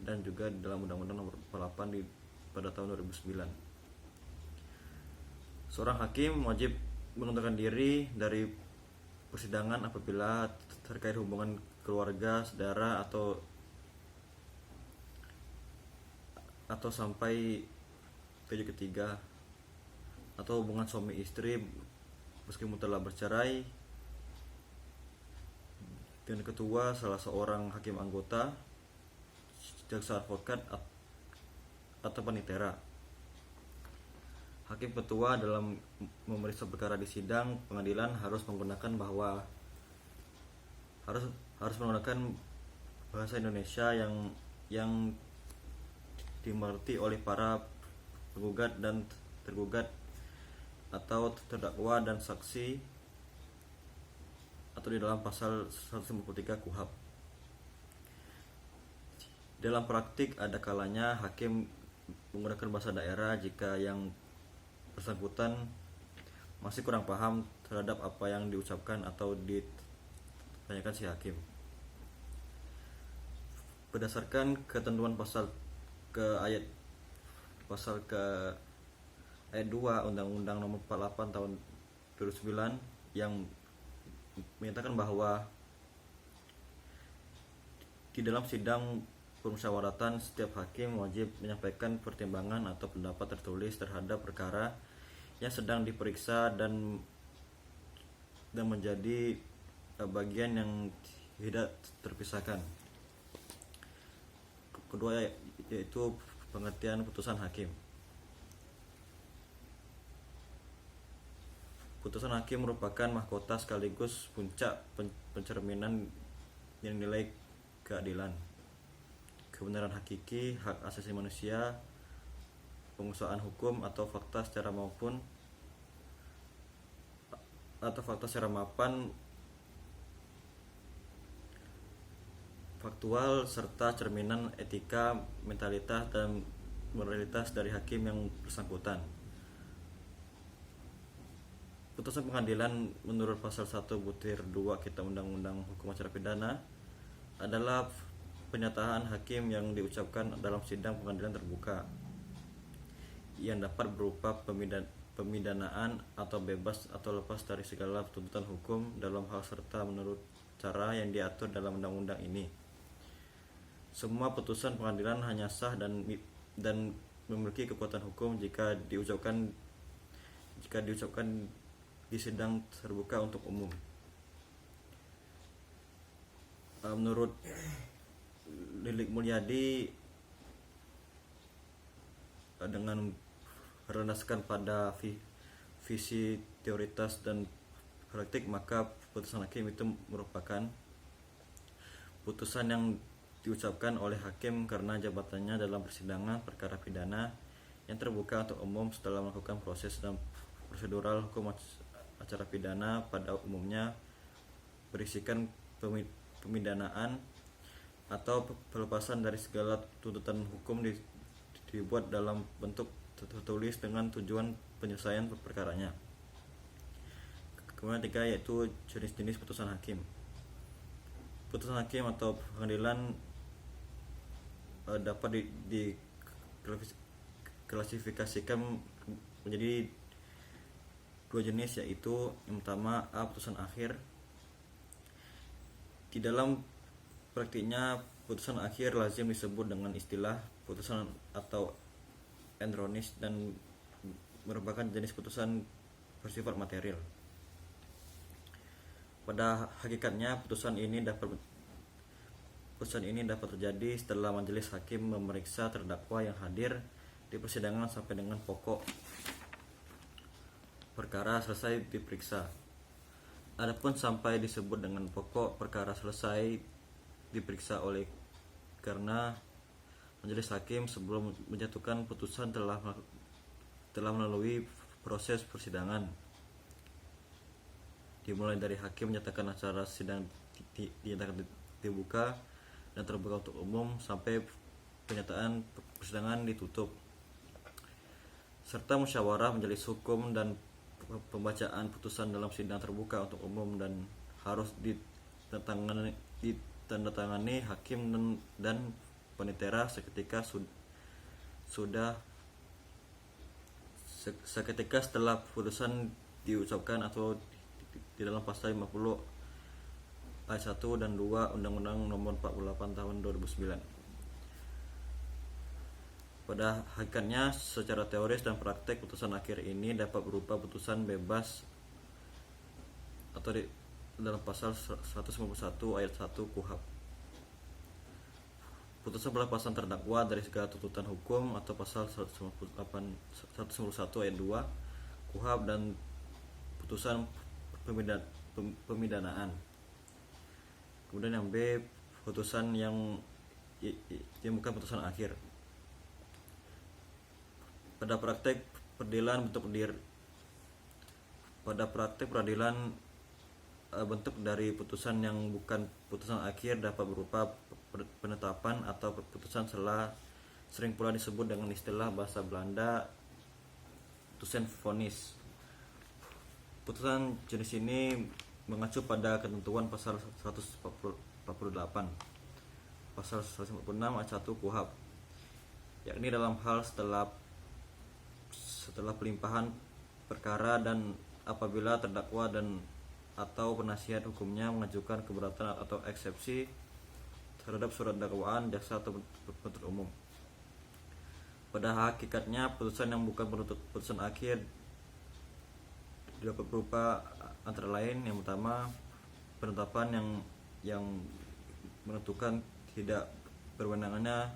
dan juga di dalam Undang-Undang Nomor 48 pada tahun 2009. Seorang hakim wajib mengundurkan diri dari persidangan apabila terkait hubungan keluarga, saudara atau sampai pihak ketiga, atau hubungan suami istri meskipun telah bercerai dengan ketua, salah seorang hakim anggota, jaksa, advokat atau panitera. Hakim ketua dalam memeriksa perkara di sidang pengadilan harus menggunakan bahasa Indonesia yang dimengerti oleh para penggugat dan tergugat atau terdakwa dan saksi, atau di dalam pasal 153 KUHP. Dalam praktik ada kalanya hakim menggunakan bahasa daerah jika yang bersangkutan masih kurang paham terhadap apa yang diucapkan atau ditanyakan si hakim. Berdasarkan ketentuan pasal ayat 2 Undang-Undang Nomor 48 Tahun 2009 yang menyatakan bahwa di dalam sidang permusyawaratan setiap hakim wajib menyampaikan pertimbangan atau pendapat tertulis terhadap perkara yang sedang diperiksa dan dan menjadi bagian yang tidak terpisahkan. Kedua yaitu pengertian putusan hakim. Putusan hakim merupakan mahkota sekaligus puncak pencerminan yang nilai keadilan, kebenaran hakiki, hak asasi manusia, penguasaan hukum atau fakta secara mapan, faktual, serta cerminan etika, mentalitas, dan moralitas dari hakim yang bersangkutan. Putusan pengadilan menurut pasal 1/2 Kitab Undang-Undang Hukum Acara Pidana adalah pernyataan hakim yang diucapkan dalam sidang pengadilan terbuka yang dapat berupa pemidanaan atau bebas atau lepas dari segala tuntutan hukum dalam hal serta menurut cara yang diatur dalam undang-undang ini. Semua putusan pengadilan hanya sah dan memiliki kekuatan hukum jika diucapkan di sidang terbuka untuk umum. Menurut Lilik Mulyadi, dengan berlandaskan pada visi teoritas dan praktik, maka putusan hakim itu merupakan putusan yang diucapkan oleh hakim karena jabatannya dalam persidangan perkara pidana yang terbuka untuk umum setelah melakukan proses dan prosedural hukum acara pidana pada umumnya berisikan pemidanaan atau pelepasan dari segala tuntutan hukum dibuat dalam bentuk tertulis dengan tujuan penyelesaian perkaranya. Kemudian ketiga yaitu jenis-jenis putusan hakim. Putusan hakim atau pengadilan dapat diklasifikasikan menjadi dua jenis, yaitu yang pertama A. Putusan akhir. Di dalam praktiknya putusan akhir lazim disebut dengan istilah putusan atau entronis dan merupakan jenis putusan bersifat material. Pada hakikatnya putusan ini dapat terjadi setelah majelis hakim memeriksa terdakwa yang hadir di persidangan sampai dengan pokok perkara selesai diperiksa. Adapun sampai disebut dengan pokok perkara selesai diperiksa oleh karena majelis hakim sebelum menjatuhkan putusan telah melalui proses persidangan, dimulai dari hakim menyatakan acara sidang dinyatakan dibuka dan terbuka untuk umum sampai penyataan persidangan ditutup, serta musyawarah majelis hukum dan pembacaan putusan dalam sidang terbuka untuk umum dan harus ditandatangani hakim dan penitera seketika setelah putusan diucapkan atau di dalam pasal 50 ayat 1 dan 2 Undang-Undang Nomor 48 Tahun 2009. Pada hakikatnya secara teoris dan praktek putusan akhir ini dapat berupa putusan bebas atau dalam pasal 191 ayat 1 KUHP. Putusan pelepasan terdakwa dari segala tuntutan hukum atau pasal 191 ayat 2 KUHP dan putusan pemidanaan. Kemudian yang B, putusan yang bukan putusan akhir. Pada praktek peradilan bentuk dari putusan yang bukan putusan akhir dapat berupa penetapan atau putusan sela, sering pula disebut dengan istilah bahasa Belanda tussenvonnis. Putusan jenis ini mengacu pada ketentuan pasal 148 pasal 146 ayat 1 KUHP, yakni dalam hal setelah pelimpahan perkara dan apabila terdakwa dan atau penasihat hukumnya mengajukan keberatan atau eksepsi terhadap surat dakwaan jaksa atau penuntut umum. Pada hakikatnya putusan yang bukan putusan akhir dapat berupa antara lain yang pertama penetapan yang menentukan tidak berwenangnya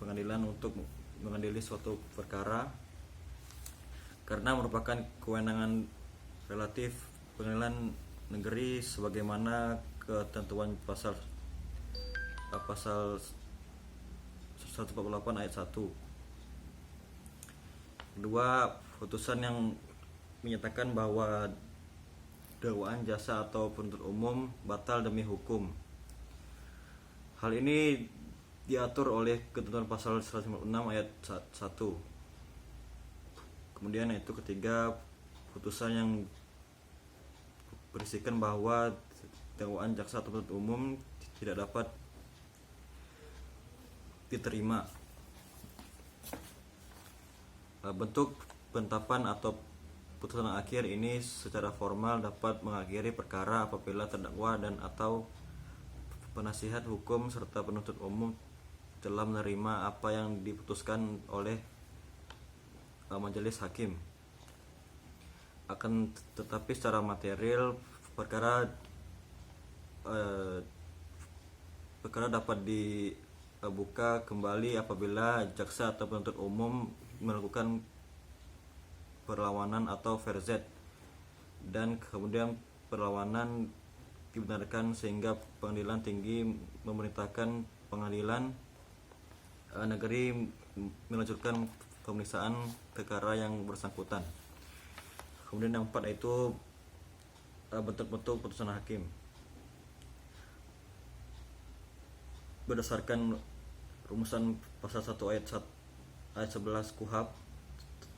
pengadilan untuk mengadili suatu perkara karena merupakan kewenangan relatif pengadilan negeri sebagaimana ketentuan pasal 148 ayat 1. Kedua, putusan yang menyatakan bahwa dakwaan jaksa atau penuntut umum batal demi hukum. Hal ini diatur oleh ketentuan pasal 156 ayat 1. Kemudian yaitu ketiga, putusan yang berisikan bahwa dakwaan jaksa atau penuntut umum tidak dapat diterima. Bentuk penetapan atau putusan akhir ini secara formal dapat mengakhiri perkara apabila terdakwa dan atau penasihat hukum serta penuntut umum telah menerima apa yang diputuskan oleh majelis hakim. Akan tetapi secara material perkara dapat dibuka kembali apabila jaksa atau penuntut umum melakukan perlawanan atau verzet dan kemudian perlawanan dibenarkan sehingga pengadilan tinggi memerintahkan pengadilan negeri melanjutkan pemeriksaan perkara yang bersangkutan. Kemudian yang keempat yaitu bentuk-bentuk putusan hakim. Berdasarkan rumusan pasal 1 ayat 11 KUHP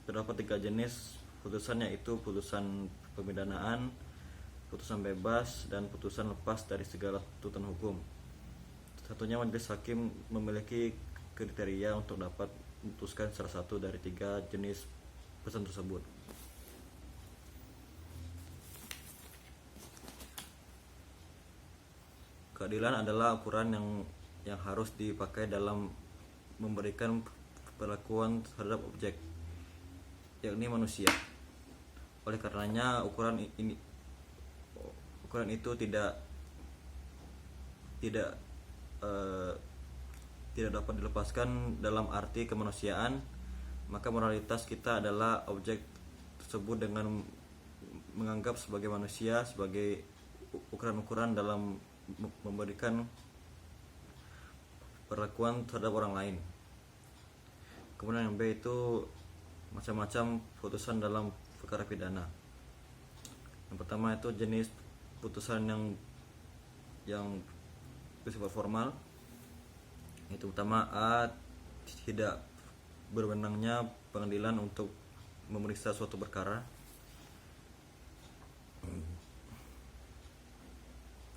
terdapat 3 jenis putusan, yaitu putusan pemidanaan, putusan bebas, dan putusan lepas dari segala tuntutan hukum. Satunya majelis hakim memiliki kriteria untuk dapat memutuskan salah satu dari 3 jenis putusan tersebut. Keadilan adalah ukuran yang harus dipakai dalam memberikan perlakuan terhadap objek, yakni manusia. Oleh karenanya ukuran itu tidak dapat dilepaskan dalam arti kemanusiaan. Maka moralitas kita adalah objek tersebut dengan menganggap sebagai manusia sebagai ukuran-ukuran dalam memberikan perlakuan terhadap orang lain. Kemudian yang B itu macam-macam putusan dalam perkara pidana. Yang pertama itu jenis putusan yang bersifat formal. Itu pertama, A, tidak berwenangnya pengadilan untuk memeriksa suatu perkara.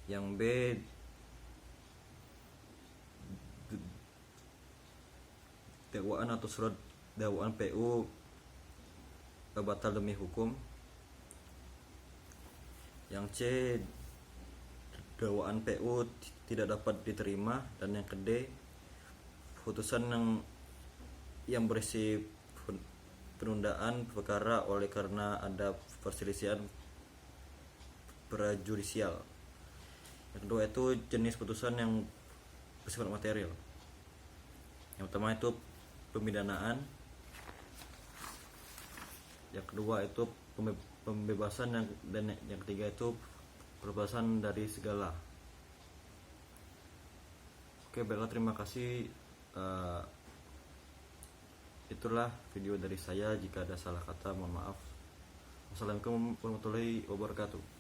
Yang B, dakwaan atau surat dakwaan PU batal demi hukum. Yang C, dakwaan PU tidak dapat diterima. Dan yang D, putusan yang berisi penundaan perkara oleh karena ada perselisihan prajudisial. Yang kedua itu jenis putusan yang bersifat material. Yang pertama itu pemidanaan. Yang kedua itu pembebasan, dan yang ketiga itu pembebasan dari segala. Oke, baiklah, terima kasih. Itulah video dari saya. Jika ada salah kata mohon maaf. Wassalamualaikum warahmatullahi wabarakatuh.